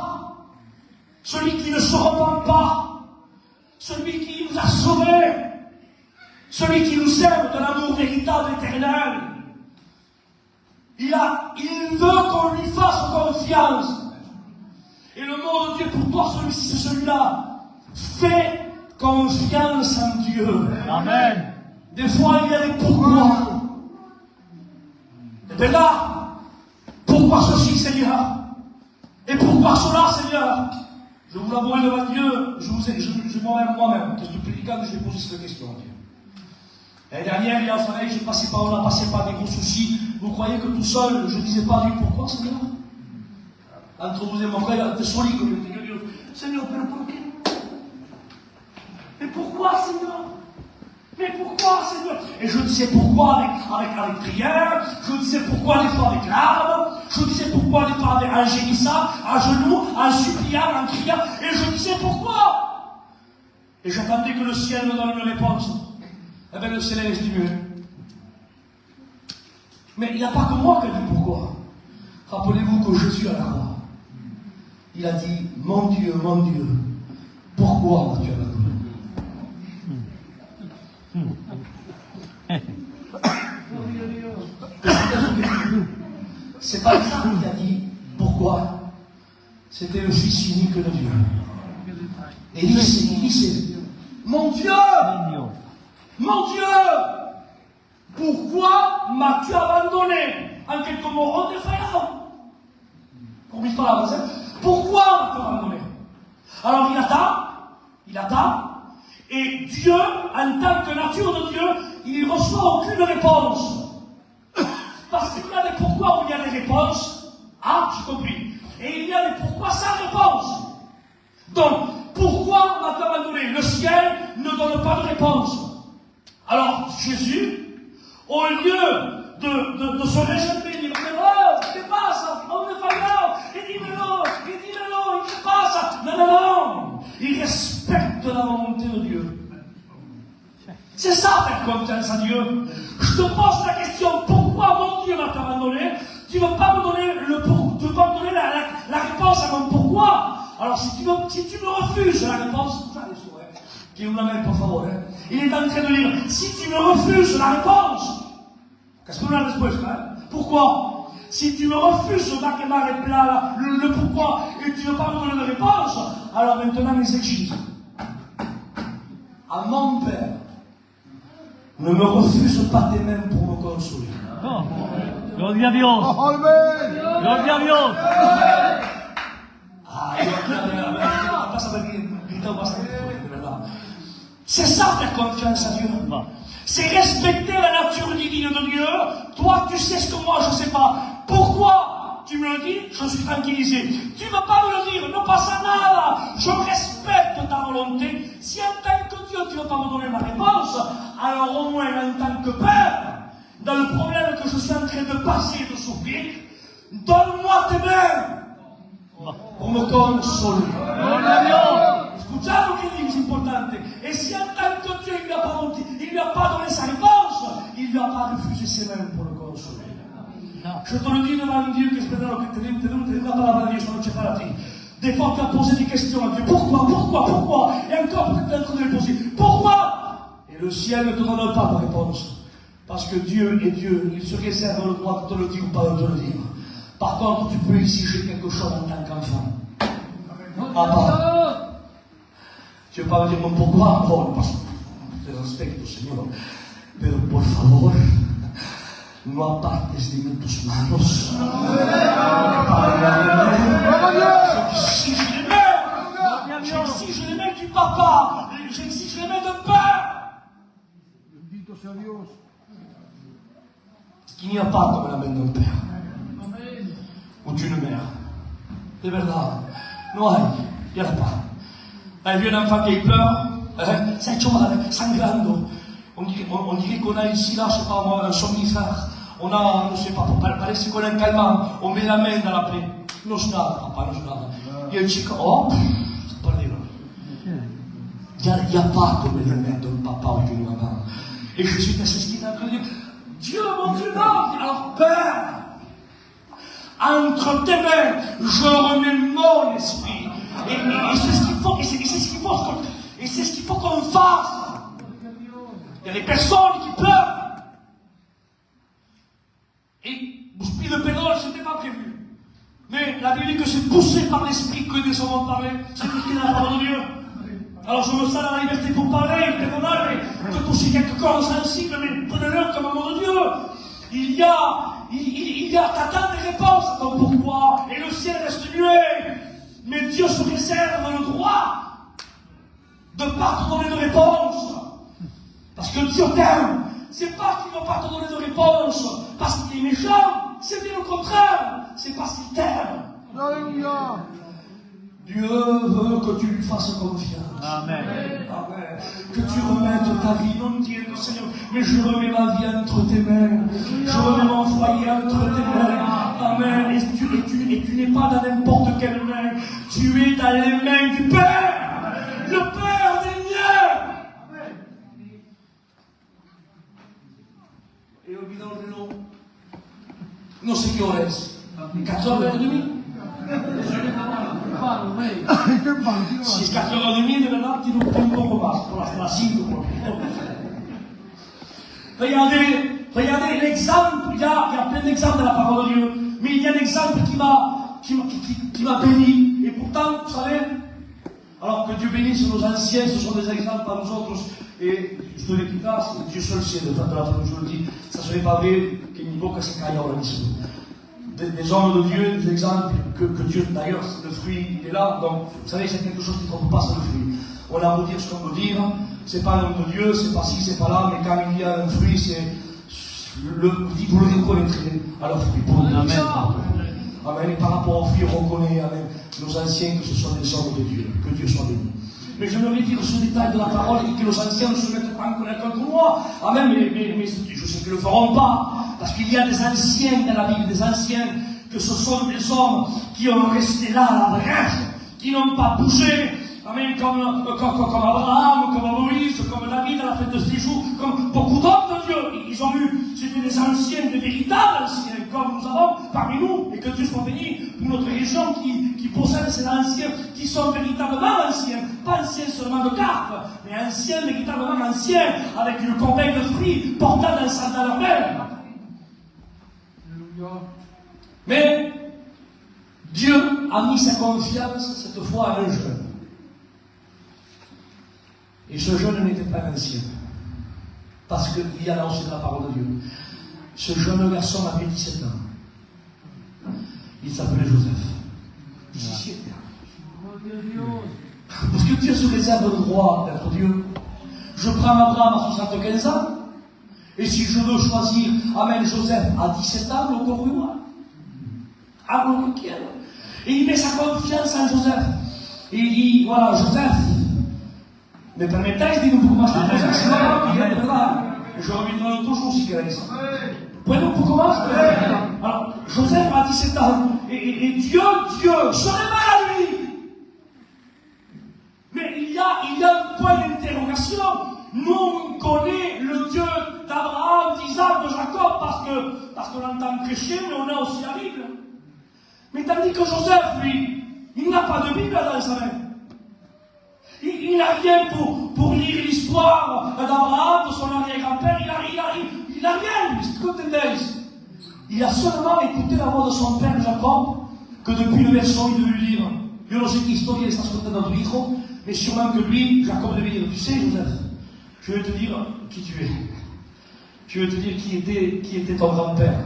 Celui qui ne se repent pas. Celui qui nous a sauvés. Celui qui nous aime de l'amour véritable éternel. Il veut qu'on lui fasse confiance. Et le mot de Dieu pour toi, celui-ci, c'est celui-là. Fais confiance en Dieu. Amen. Des fois, il y a des pourquoi. Et bien là, pourquoi ceci, Seigneur? Et pourquoi cela, Seigneur? Je vous l'avoue devant Dieu, je moi-même, qu'est-ce que tu quand j'ai posé cette question à Dieu. L'année dernière, il y a un soleil, on a passé par des gros soucis. Vous croyez que tout seul, je ne disais pas à Dieu, pourquoi, Seigneur? Entre vous et mon frère, il y a des solides, comme je dis, Seigneur, pourquoi? Mais pourquoi, Seigneur? Mais pourquoi, Seigneur? Et je disais pourquoi avec prière, je disais pourquoi des fois avec larmes, je disais pourquoi des fois en gémissant, à genoux, en suppliant, en criant, et je disais pourquoi? Et j'attendais que le ciel me donne une réponse. Eh bien, le ciel est stimulé. Mais il n'y a pas que moi qui a dit pourquoi. Rappelez-vous que Jésus à la croix, il a dit, mon Dieu, pourquoi m'as-tu abandonné? C'est pas ça qui a dit pourquoi. C'était le Fils unique de Dieu. Et il dit, mon Dieu, pourquoi m'as-tu abandonné? En quelques mots, en défaillant. Pour m'y parler, pourquoi m'as-tu abandonné? Alors il attend, et Dieu, en tant que nature de Dieu, il ne reçoit aucune réponse. Parce qu'il y a des pourquoi où il y a des réponses. Ah, j'ai compris. Et il y a des pourquoi sans réponse. Donc, pourquoi m'as-tu abandonné? Le ciel ne donne pas de réponse. Alors, Jésus, au lieu de se réjouir, il dit, mais non, qu'est-ce qui se passe? On ne fait pas. Il dit, mais non, il se passe. Non. Il respecte la volonté de Dieu. C'est ça, faire confiance à Dieu. Je te pose la question, pourquoi mon Dieu m'a abandonné? Tu ne veux pas me donner tu veux pas me donner la réponse à mon pourquoi? Alors si tu me refuses la réponse, qui vous l'amène pour favor, il est en train de dire, si tu me refuses la réponse, qu'est-ce que vous avez resposta, pourquoi? Si tu me refuses le pourquoi et tu ne veux pas me donner de réponse, alors maintenant les excuses. À mon Père, ne me refuse pas tes mains pour me consoler. Gloria a Dios. Amen. Gloria a Dios. C'est ça faire confiance à Dieu. C'est respecter la nature divine de Dieu. Toi, tu sais ce que moi je ne sais pas. Pourquoi tu me le dis? Je suis tranquillisé. Tu ne veux pas me le dire, non passa nada. Je respecte ta volonté. Si en tant que Dieu tu ne veux pas me donner ma réponse, alors au moins en tant que Père, dans le problème que je suis en train de passer et de souffrir, donne-moi tes mains pour me consoler. Scusate che dico, è importante. E se en tant que Dieu il lui a pas donné sa réponse, il lui a pas refusé ses mains pour le consoler. Je te le dis devant Dieu che spero che te la parola di Dio non c'è para te. Des fois tu as posé des questions à Dieu. Pourquoi? Et encore peut-être en train de les poser. Pourquoi? Et le ciel ne te donne pas de réponse. Parce que Dieu est Dieu. Il se réserve le droit de te le dire ou pas de te le dire. Par contre, tu peux exiger quelque chose en tant qu'enfant. Papa. Tu ne veux pas me dire pourquoi? Bon, parce que te respecto, Señor. Pero por favor, no apartes de mí tus manos. J'exige les mains. J'exige les mains du papa. J'exige les mains de père. Bendito sea Dios. Il n'y a pas comme la main d'un père. Ou d'une mère. De verdad. No hay. Il n'y en a pas. Hay vu un enfant qui pleure. Ça hecho mal, sangrando. On dirait qu'on a ici, là, je sais pas moi, un somnifère. On a, je sais pas, parece qu'on a un calmant. On met la main dans la plaie. Non, je nada, papa, non, je nada. Il y a un chic, oh, c'est pas les il n'y a pas comme les mains d'un papa ou d'une maman. Et je suis c'est ce qu'il est en train de dire. Dieu, mon Dieu, non. Alors, Père, entre tes mains, je remets mon esprit. Et c'est ce qu'il faut, et c'est ce qu'il faut qu'on fasse. Il y a des personnes qui pleurent. Et Bouspi de pédole, ce n'était pas prévu. Mais la Bible dit que c'est poussé par l'esprit que des hommes ont parlé. C'est tout ce qu'il y a dans la parole de Dieu. Alors je me sens dans la liberté pour parler, pardonnable, de toucher quelques corps sensibles, mais prenez-le comme amour de Dieu. Il y a t'attends des réponses à ton pourquoi, et le ciel reste muet. Mais Dieu se réserve le droit de ne pas te donner de réponse. Parce que Dieu t'aime. C'est pas qu'il ne va pas te donner de réponse parce qu'il est méchant, c'est bien le contraire, c'est parce qu'il t'aime. Alléluia. Dieu veut que tu lui fasses confiance. Amen. Amen. Que tu remettes ta vie, non tienne, Seigneur, mais je remets ma vie entre tes mains. Je remets mon foyer entre tes mains. Amen. Et tu n'es pas dans n'importe quelle main. Tu es dans les mains du Père. Le Père des miens. Et au bilan de l'eau, no sé qué hora es. 4h30. Si es 4h30, de verdad, tiene un poco más, por hasta las 5. Regardez l'exemple, il y a plein d'exemples dans la parole de Dieu, mais il y a un exemple qui m'a béni, et pourtant, vous savez, alors que Dieu bénisse nos anciens, ce sont des exemples à nous autres, et je te le dis pas, Dieu seul sait de la façon que je le dis, ça ne serait pas vrai qu'il n'y ait pas se caille ahora mismo. Des hommes de Dieu, des exemples que Dieu, d'ailleurs, le fruit, il est là, donc, vous savez, c'est quelque chose qui ne trompe pas, c'est le fruit. On a beau dire ce qu'on veut dire, c'est pas l'homme de Dieu, c'est pas ci, c'est pas là, mais quand il y a un fruit, c'est, vous le reconnaîtrez à leur fruit. Pour Amen. Amen. Et par rapport au fruit, on reconnaît, amen, nos anciens, que ce sont des hommes de Dieu, que Dieu soit béni. Mais je voudrais dire ce détail de la parole et que nos anciens ne se mettent pas en colère contre moi. Amen, mais je sais qu'ils ne le feront pas. Parce qu'il y a des anciens dans la Bible, des anciens, que ce sont des hommes qui ont resté là à la brèche, qui n'ont pas bougé. Amen, comme Abraham, comme Moïse, comme David à la fête de ses jours, comme beaucoup d'hommes de Dieu. Ils ont eu, c'était des anciens, des véritables anciens, comme nous avons parmi nous, et que Dieu soit béni pour notre région qui possède ces anciens, qui sont véritablement anciens, pas anciens seulement de cartes, mais anciens, véritablement anciens, avec une corbeille de fruits portant dans leur main. Mais Dieu a mis sa confiance cette fois à un jeune. Et ce jeune n'était pas ancien. Parce qu'il y a là aussi de la parole de Dieu. Ce jeune garçon avait 17 ans. Il s'appelait Joseph. 17 ans. Parce que Dieu se réserve le droit d'être Dieu. Je prends Abraham à 75 ans. Et si je veux choisir, amen, Joseph à 17 ans, le corps humain. Ah, et il met sa confiance en Joseph. Et il dit, voilà, Joseph, me permettez de un poco más de cosas, si no, de verdad. Je reviendrai un autre jour si queréis. Bueno, un poco más. Alors, Joseph a 17 ans. Et Dieu se révèle à lui. Mais il y a un point d'interrogation. Nous, on connaît le Dieu d'Abraham, d'Isaac, de Jacob, parce qu'on entend prêcher, mais on a aussi la Bible. Mais tandis que Joseph, lui, il n'a pas de Bible dans sa main. Il n'a rien pour lire l'histoire d'Abraham, de son arrière-grand-père, il n'a rien, il a seulement écouté la voix de son père Jacob, que depuis le berceau il devait lui dire, yo no sé qué historia estás contando a tu hijo, mais sûrement que lui, Jacob devait dire, tu sais Joseph, je vais te dire qui tu es. Je vais te dire qui était ton grand-père.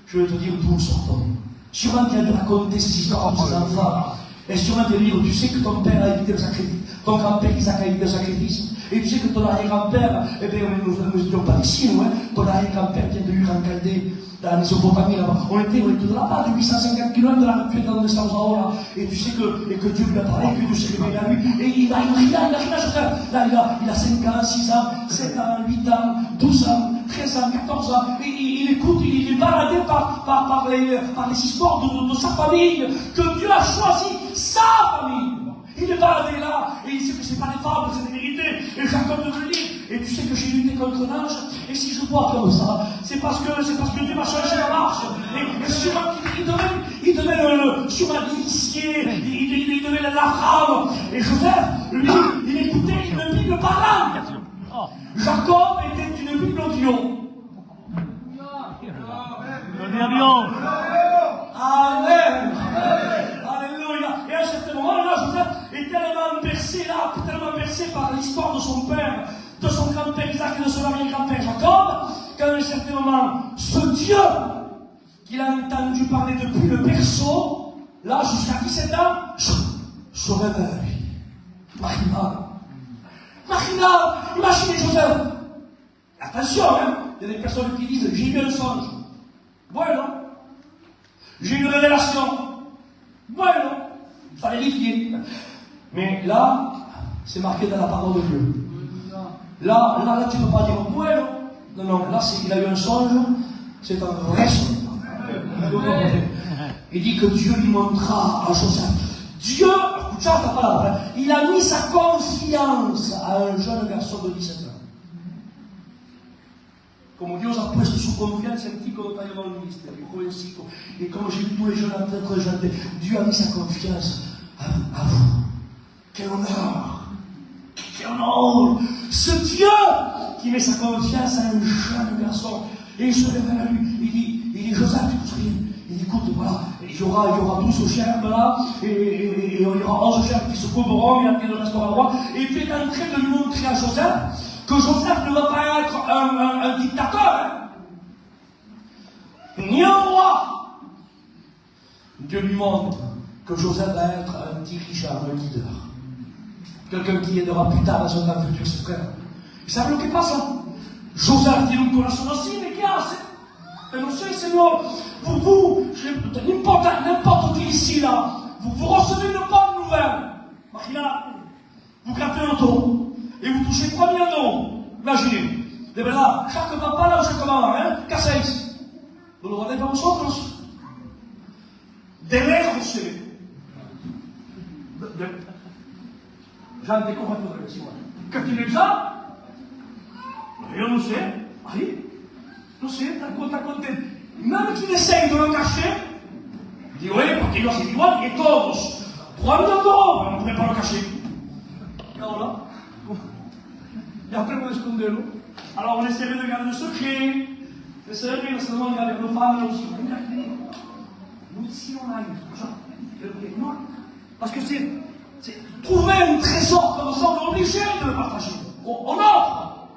Je vais te dire d'où sortons. Sûrement qu'il a dû raconter ces histoires à ses enfants. Et sûrement de dire, tu sais que ton père a évité le sacrifice. Ton grand-père Isaac a évité le sacrifice. Et tu sais que ton arrière-grand-père, eh bien, nous n'étions pas ici, nous, hein. Ton arrière-grand-père vient de Ur en Chaldée, dans la Mésopotamie, là-bas. On était de là-bas, de 850 km de la rupture dans le Saozaola. Et tu sais que Dieu lui a parlé, que Dieu s'est révélé à lui. Et il a rien à faire. Là, il a 5 ans, 6 ans, 7 ans, 8 ans, 12 ans, 13 ans, 14 ans. Et il écoute, il est baladé par les histoires de sa famille, que Dieu a choisi sa famille. Il est baladé là, et il sait que c'est pas des fables, c'est des vérités. Et Jacob me dit, et tu sais que j'ai lutté contre l'âge, et si je bois comme ça, c'est parce que Dieu m'a changé la marche. Et sûrement il devait sûrement l'initier, il devait l'Abraham. Et Joseph, lui, il écoutait une Bible parlante. Jacob était une Bible audio. Gloria a Dios. Amen. Alléluia. Et à un certain moment-là, Joseph est tellement percé par l'histoire de son père, de son grand-père Isaac et de son arrière-grand-père Jacob, qu'à un certain moment, ce Dieu qu'il a entendu parler depuis le berceau, là, jusqu'à 17 ans, se réveille. Marina, imaginez Joseph. Attention, hein, il y a des personnes qui disent, j'ai eu un songe. Bueno. J'ai eu une révélation. Bueno. Il fallait vérifier. Mais là, c'est marqué dans la parole de Dieu. Là, tu ne peux pas dire bueno. Non, là, il a eu un songe. C'est un vrai songe. Il dit que Dieu lui montra à Joseph. Dieu, écoute ça, ta parole, hein, il a mis sa confiance à un jeune garçon de 17 ans. Como Dios ha puesto su confianza en ti cuando te ha llamado al ministerio, jovencito. Y como j'ai vu tous les jeunes entrer entre les jeunes, Dieu a mis sa confiance à vous. Quel honneur! Quel honneur! Ce Dieu qui met sa confiance à un jeune garçon. Et il se révèle à lui. Il dit Joseph, tu te souviens? Il dit, écoute, voilà, il y aura 12 germes là, et il y aura 11 germes qui se couvreront, et après le reste aura droit. Et puis il est en train de lui montrer à Joseph que Joseph ne va pas être un dictateur, hein, ni un roi. Dieu lui montre que Joseph va être un dirigeant, un leader. Quelqu'un qui aidera plus tard dans son temps futur ses frères. Vous savez ce qui passe? Joseph dit un corazon así, mais ¿qué hace? Pero no sé, Seigneur, vous, n'importe qui ici, là, vous recevez une bonne nouvelle. Imagina, vous grattez un auto, et vous touchez 3 millions d'euros. Imaginez. De verdad, chaque papa là, chaque maman, hein, ¿qué hacéis? ¿No lo guardéis para vosotros? De lejos se ve. Jean, ¿te cojo otra vez igual? ¿Qué tienes ya? Yo no sé. Ahí. No sé, está contento. Même qu'il essaye de le cacher, il dit oui, parce qu'il doit se dire, et todos, 3 millions d'euros, on ne pourrait pas le cacher. Et voilà. Et après, on esconderlo. Alors, on essaierait de garder le secret. C'est vrai que seulement il y a avec nos femmes aussi. Nous, si on a une. Parce que c'est trouver un trésor comme ça, on est obligé de le partager. On offre.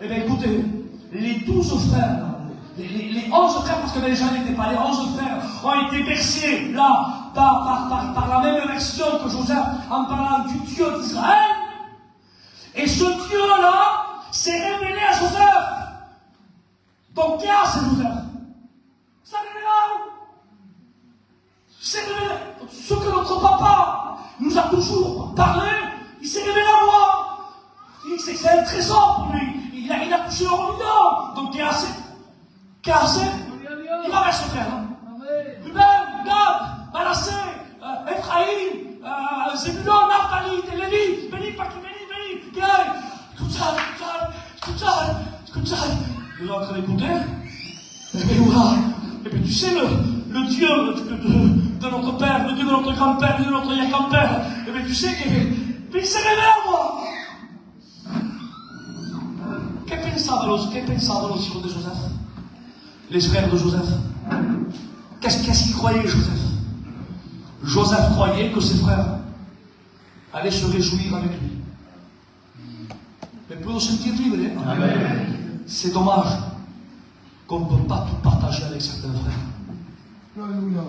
Eh bien, écoutez, les 12 frères, les 11 frères, parce que les gens n'étaient pas, les 11 frères ont été bercés là par la même version que Joseph en parlant du Dieu d'Israël. Et ce Dieu-là s'est révélé à Joseph. Donc, qui a c'est Joseph? Ça révélé là. C'est révélé. Ce que notre papa nous a toujours parlé, il s'est révélé à moi. C'est un trésor pour lui. Il a touché au million. Donc, qui a assez? Qui a assez? Il va vers ses frères. Ruben, Gad, Manassé, Ephraïm, Zébulon, Naphtali, Lévi, béni, pas qui béni, Gaï. Écoute ça. Vous êtes en train d'écouter? Et puis tu sais, le Dieu de notre père, le Dieu de notre grand-père, le Dieu de notre arrière-grand-père, et bien tu sais qu'il s'est révélé à moi. Que pensaban los hijos de Joseph? Les frères de Joseph. Qu'est-ce qu'ils croyaient, Joseph? Joseph croyait que ses frères allaient se réjouir avec lui. Mais pour se sentir libre, hein? C'est dommage. qu'on ne peut pas tout partager avec certains frères. Alléluia.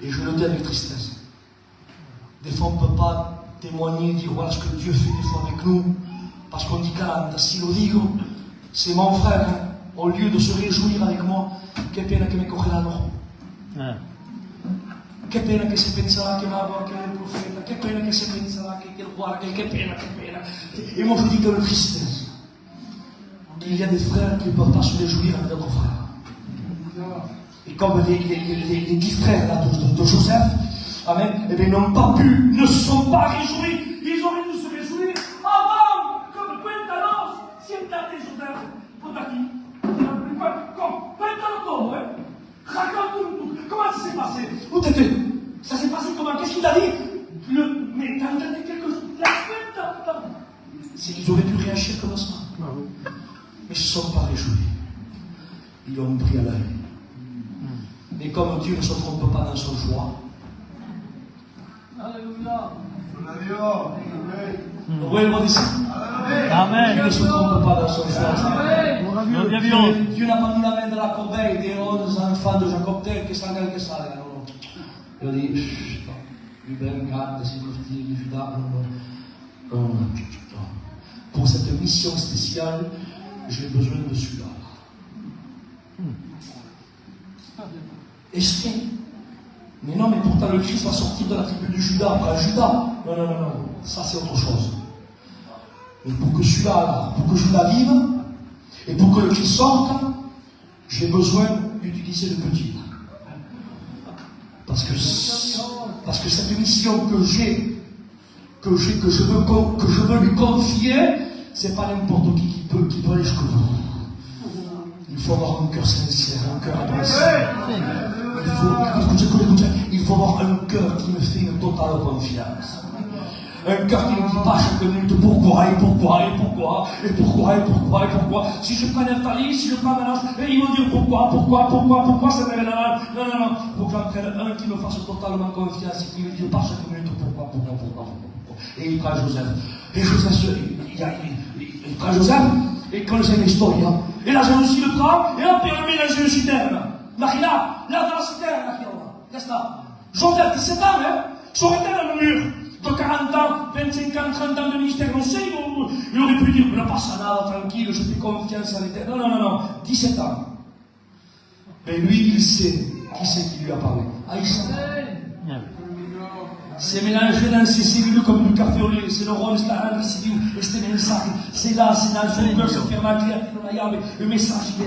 Et je le dis avec tristesse. Des fois, on ne peut pas témoigner, dire voilà ce que Dieu fait des fois avec nous. Parce qu'on dit caramba, si lo dico, c'est mon frère. Hein. Au lieu de se réjouir avec moi, che pena che mi cogeranno. Che pena che si penserà che Mago, che è il profeta, che pena che si penserà che il roi, che pena. Et moi je dis que le tristesse. Il y a des frères qui ne peuvent pas se réjouir avec d'autres frères. Et comme les 10 frères là, de Joseph, amen, eh bien, ne sont pas réjouis. Ils auraient dû se réjouir avant, comme cuéntanos, siéntate Joseph, pour qui? Cuéntalo todo, hein? Raconte tout. Comment ça s'est passé? Où t'étais? Ça s'est passé comment? Qu'est-ce qu'il a dit? Mais t'as entendu quelque chose? Ils auraient dû réagir comme ça. Mais ils ne se sont pas réjouis. Ils ont pris à l'œil. Et comme Dieu ne se trompe pas dans son choix. Alléluia. Vuelvo ici. Amen. Dieu ne se trompe pas dans son choix. Gloria a Dios. Dieu n'a pas mis la main dans la corbeille des 11 enfants de Jacob tel que salga que salga. Non. Il a dit, Ruben, Gad, Sylvie, Judas, non. Pour cette mission spéciale, j'ai besoin de celui-là. Esther. Mais non, mais pourtant le Christ va sortir de la tribu de Judas, pas Judas. Non. Ça c'est autre chose. Mais pour que celui-là, pour que Judas vive, et pour que le Christ sorte, j'ai besoin d'utiliser le petit. Parce que cette mission que je veux lui confier, c'est pas n'importe qui peut aller jusqu'au bout. Il faut avoir un cœur sincère, un cœur adressé. Il faut avoir un cœur qui me fait une totale confiance. Un cœur qui ne dit pas chaque minute pourquoi. Si je prends Nathalie, si je prends Manas, ils vont dire pourquoi, ça me révèle. Non. Faut que j'en prenne un qui me fasse totalement confiance et qui me dise pas chaque minute pourquoi. Et il prend Joseph. Et Joseph, il prend Joseph, et quand c'est une histoire, et la jalousie le prend, et hop, il le met dans une citerne. Là, dans la citerne, qu'est-ce que ça? Joseph, 17 ans, hein? J'aurais été dans le mur. De 40 ans, 25 ans, 30 ans de ministère, non c'est, il aurait pu dire, ne passe nada, tranquille, je fais confiance à l'éternel. Non, 17 ans. Mais lui, il sait qui c'est qui lui a parlé. Aïssa. C'est mélangé dans ses cellules comme du café au lait. C'est le rôle, c'est la langue, c'est là, c'est dans son cœur, c'est faire ma créature, le message, il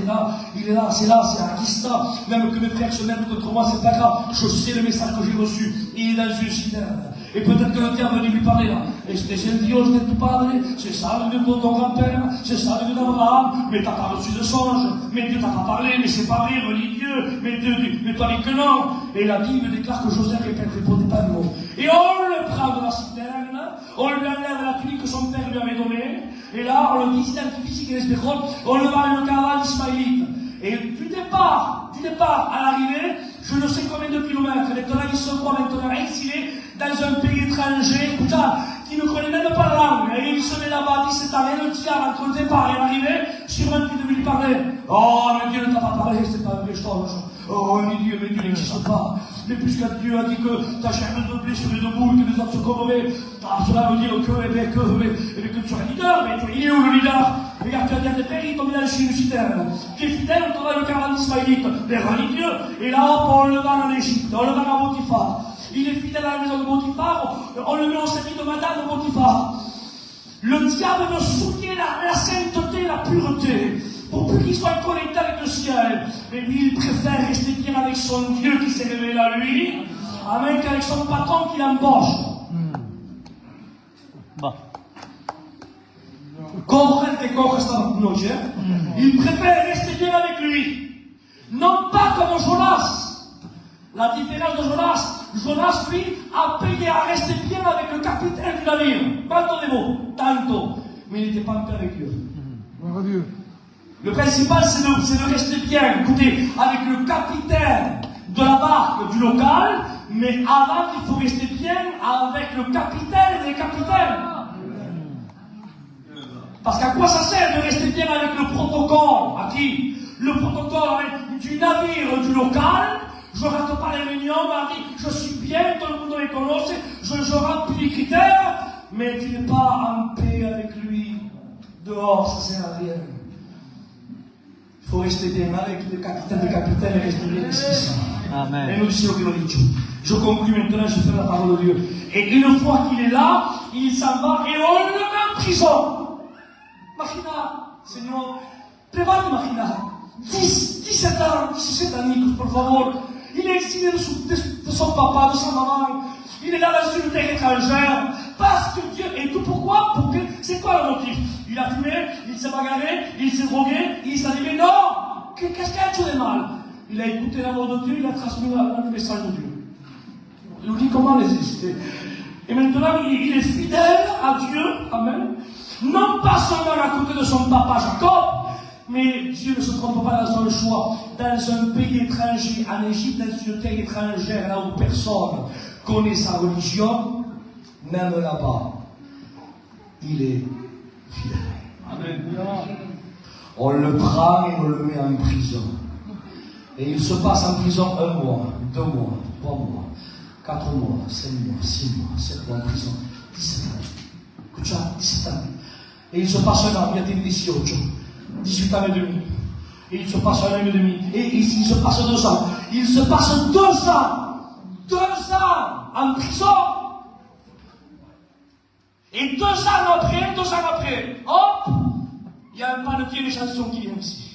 est là, c'est Akista. Même que mes frères se mettent contre moi, c'est pas grave. Je sais le message que j'ai reçu. Il est dans une citerne. Et peut-être que le diable est venu lui parler là. Et c'était c'est le Dieu de tu parles, c'est ça le Dieu de ton grand-père, c'est ça le Dieu d'Abraham, mais t'as pas reçu de songe, mais Dieu t'a pas parlé, mais c'est pas vrai, relis Dieu, mais Dieu dit, mais toi dis que non. Et la Bible déclare que Joseph ne répondait pas de mots. Et on le prend de la citerne, on lui enlève la tunique que son père lui avait donnée, et là on le disidentifie ici qu'il est on le va dans le caravane ismaélite. Et du départ à l'arrivée, je ne sais combien de kilomètres, maintenant ils se voient maintenant exilés dans un pays étranger, qui ne connaît même pas la langue, et il se met là-bas 17 ans, et le diable entre le départ et l'arrivée, sur un qui devait lui parler. Oh, mais Dieu ne t'a pas parlé, c'est pas une vraie chose. Oh, mais Dieu n'existe pas. Mais puisque Dieu a dit que ta chair de blessure et de boule, que les autres se corrobaient, cela veut dire que tu es leader, mais il est où le leader? Regarde, tu as bien des frères, il tombe dans une citerne. Tu es fidèle, on travaille le caravane ismaélite, mais relis Dieu. Et là, on le va en Égypte, on le va à Potiphar. Il est fidèle à la maison de Potiphar, on le met au service de madame de Potiphar. Le diable veut souiller la sainteté, la pureté, pour plus qu'il soit connecté avec le ciel. Mais lui, il préfère rester bien avec son Dieu qui s'est révélé à lui, avec son patron qui l'embauche. Il préfère rester bien avec lui. Non pas comme Jonas. La différence de Jonas, lui, a payé à rester bien avec le capitaine du navire. Tanto. Mais il n'était pas en paix avec Dieu. Le principal, c'est de rester bien, écoutez, avec le capitaine de la barque du local, mais avant, il faut rester bien avec le capitaine des capitaines. Parce qu'à quoi ça sert de rester bien avec le protocole? À qui? Le protocole avec du navire du local. Je rate pas les réunions, Marie, je suis bien, tout le monde me connaît, je remplis les critères, mais tu n'es pas en paix avec lui. Dehors, ça sert à rien. Il faut rester bien avec le capitaine et rester bien ici. Amen. Et nous disons que je conclue maintenant, je fais la parole de Dieu. Et une fois qu'il est là, il s'en va et on le met en prison. Machina, Seigneur, prépare Machina. 17 ans, por favor. Il est exilé de son papa, de sa maman. Il est là dans une terre étrangère. Parce que Dieu, et tout pourquoi? C'est quoi le motif? Il a fumé, il s'est bagarré, il s'est drogué, il s'est dit, mais non! Qu'est-ce qu'il a fait de mal? Il a écouté la voix de Dieu, il a transmis le message de Dieu. Il nous dit comment résister. Et maintenant, il est fidèle à Dieu, amen. Non pas seulement à côté de son papa Jacob, mais Dieu ne se trompe pas dans son choix. Dans un pays étranger, en Égypte, dans une terre étrangère, là où personne connaît sa religion, même là-bas, il est fidèle. Amen. On le prend et on le met en prison. Et il se passe en prison 1 mois, 2 mois, 3 mois, 4 mois, 5 mois, 6 mois, 7 mois en prison, 17 ans. Écoute ça, 17 ans. Et il se passe 1 an, il y a des 18 ans et demi. Et il se passe 1 an et demi. Et il se passe 2 ans. Il se passe 2 ans. 2 ans en prison. Et 2 ans après, hop, il y a un panetier de chansons qui vient ici.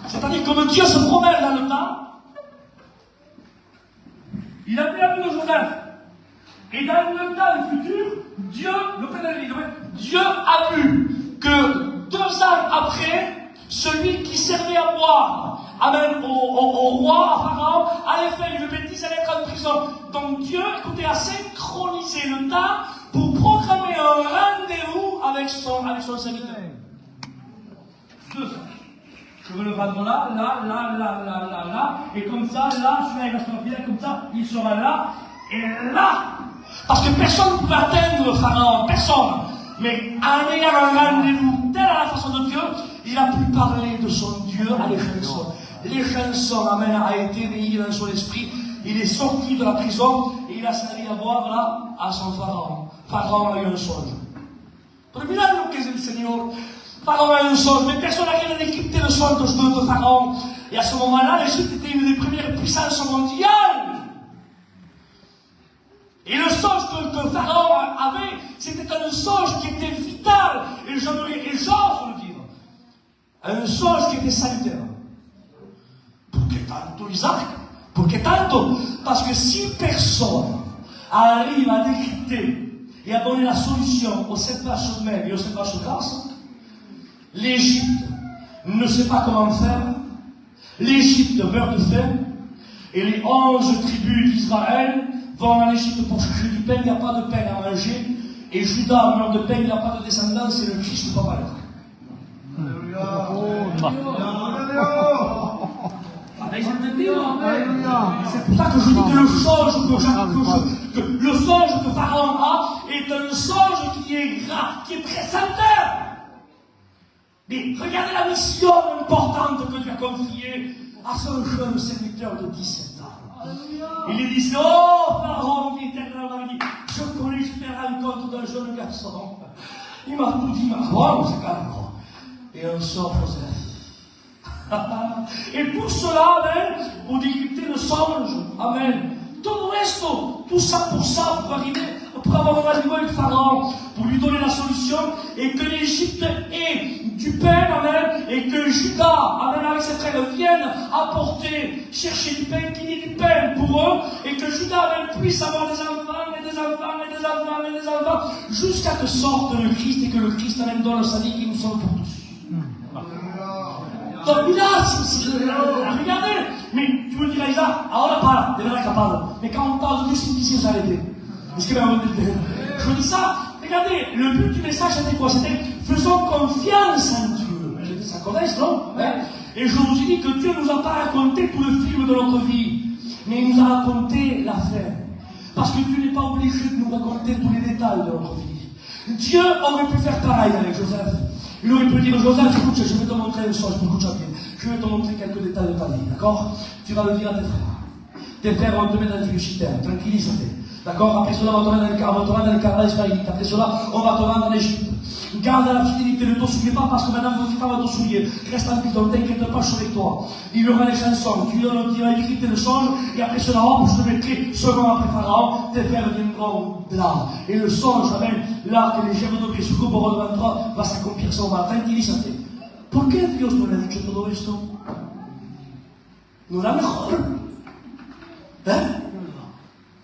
C'est-à-dire que Dieu se promène dans le temps. Il a bien vu le journal. Et dans le temps futur, Dieu, le pédalier, Dieu a vu que 2 ans après, celui qui servait à boire, amen, au roi, à Pharaon, allait faire une bêtise, allait être en prison. Donc Dieu, écoutez, a synchronisé le temps pour programmer un rendez-vous avec son serviteur. 2 ans. Je veux le vendre là, et comme ça, là, je suis avec la comme ça, il sera là, et là. Parce que personne ne pouvait atteindre le Pharaon, personne. Mais en ayant un rendez-vous tel à la façon de Dieu, il a pu parler de son Dieu à les chansons. Les chansons, amen, a été veillé dans son esprit. Il est sorti de la prison et il a servi à boire là à son Pharaon. Pharaon a eu un songe. Pero mirad lo que es el Señor. Pharaon a eu un songe, mais personne n'a rien décrypté le songe de Pharaon. Et à ce moment-là, l'Égypte était une des premières puissances mondiales. Et le songe que Pharaon avait, c'était un songe qui était vital, et j'ose le dire, un songe qui était salutaire. Pour que tanto, Isaac? Pour que tanto? Parce que si personne arrive à décrypter et à donner la solution aux 7 vaches maigres et aux 7 vaches grasses, l'Égypte ne sait pas comment faire, l'Égypte meurt de faim, et les 11 tribus d'Israël vont en Égypte pour chercher du pain, il n'y a pas de pain à manger, et Judas meurt de pain, il n'y a pas de descendance, et le Christ ne peut pas l'être. C'est pour ça que je dis que le songe que Pharaon a est un songe qui est gras, qui est très salutaire. Mais regardez la mission importante que Dieu a confiée à ce jeune serviteur de 17 ans. Il lui dit, oh, Pharaon, dit éternellement, il dit, je connais, je fais la rencontre d'un jeune garçon. Il m'a tout dit, Pharaon, c'est calme. Et un sort Joseph. Et pour cela, amen, pour décrypter le songe, amen. Tout le reste, tout ça, pour arriver, pour avoir un rendez-vous avec Pharaon, pour lui donner la solution, et que l'Égypte ait du pain, amen, et que Judas, amen, avec ses frères, viennent apporter, chercher du pain, qu'il y ait du pain pour eux, et que Judas, amen, puisse avoir des enfants, et des enfants, et des enfants, et des enfants, jusqu'à que sorte le Christ, et que le Christ, amen, donne sa vie qui nous sauve pour tous. Donc là, regardez, mais tu me diras, Isaac, ahora para, de verdad capable. Mais quand on parle de Dieu, c'est difficile d'arrêter. Je dis ça, regardez, le but du message c'était quoi? C'était faisons confiance en Dieu. Je dis ça connaissent, non? Et je vous dis que Dieu ne nous a pas raconté tout le film de notre vie, mais il nous a raconté la fin. Parce que Dieu n'est pas obligé de nous raconter tous les détails de notre vie. Dieu aurait pu faire pareil avec Joseph. Il aurait pu dire, Joseph, écoute, je vais te montrer une chose, écoute bien. Je vais te montrer quelques détails de ta vie, d'accord? Tu vas le dire à tes frères. Tes frères vont te mettre dans une citerne, tranquillise-toi. D'accord? Après cela, on va te mettre dans le carré israélite. Après cela, on va te vendre en Égypte. Garde la fidélité, ne te souviens pas parce que madame votre femme va te souiller. Reste en prison, t'inquiète pas, je suis avec toi. Il y aura les chansons, tu vas écrire tes songes, et après cela, hop, je te mettrai second après Pharaon, tes frères viendront là. Et le songe, amen, là que les germes de pied se couvrent devant toi, va s'accomplir ça, va tranquillízate. ¿Por qué Dios no le ha dicho todo esto? ¿No era mejor? ¿Eh?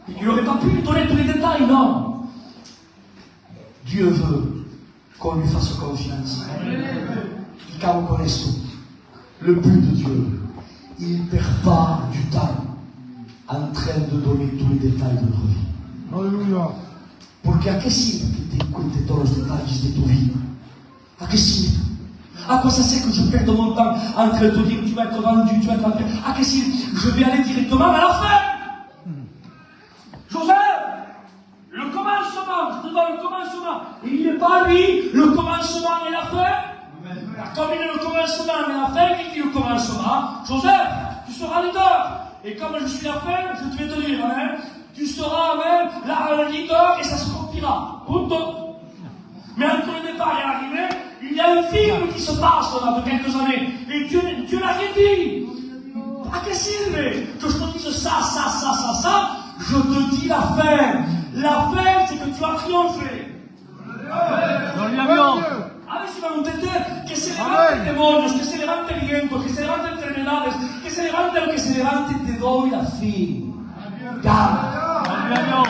Il n'aurait pas pu lui donner tous les détails, non. Dieu veut qu'on lui fasse confiance. Et quand on connaît tout, le but de Dieu, il ne perd pas du temps en train de donner tous les détails de notre vie. Aleluya. Porque ¿a qué sirve que te cuente todos los detalles de tu vie? ¿A qué sirve? À quoi ça sert que je perde mon temps entre te dire tu vas être vendu, tu vas être vendu? À qué sirve? Je vais aller directement à la fin. Joseph, le commencement, je te donne le commencement. Il n'est pas lui, le commencement et la fin. Comme il est le commencement et la fin, il dit le commencement. Joseph, tu seras leader. Et comme je suis la fin, je te vais te dire, hein, tu seras même la leader et ça se accomplira. Punto. Mais entre le départ et l'arrivée, il y a un film qui se passe là de quelques années. Et Dieu n'a rien dit. À quel sirve que je te dise ça, je te dis la fin. La fin, c'est que tu as triomphé. Gloria a Dios. A ver si me entender, que se levanten demonios, que se levanten vientos, que se levanten enfermedades, que se levante lo que se levante, te doy la fin. Ya. Gloria a Dios.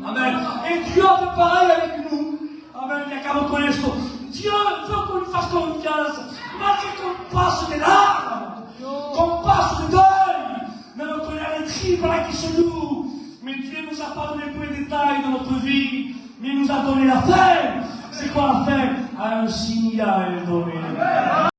Amen. Et Dieu a fait pareil avec nous. Amen. Il y a qu'à me connaître. Dieu veut qu'on lui fasse confiance. Malgré qu'on passe des larmes, qu'on passe de deuil, même qu'on a les tripes qui se nouent. Mais Dieu ne nous a pas donné tous les détails de notre vie, mais il nous a donné la fin. C'est quoi la fin? Un signal donné.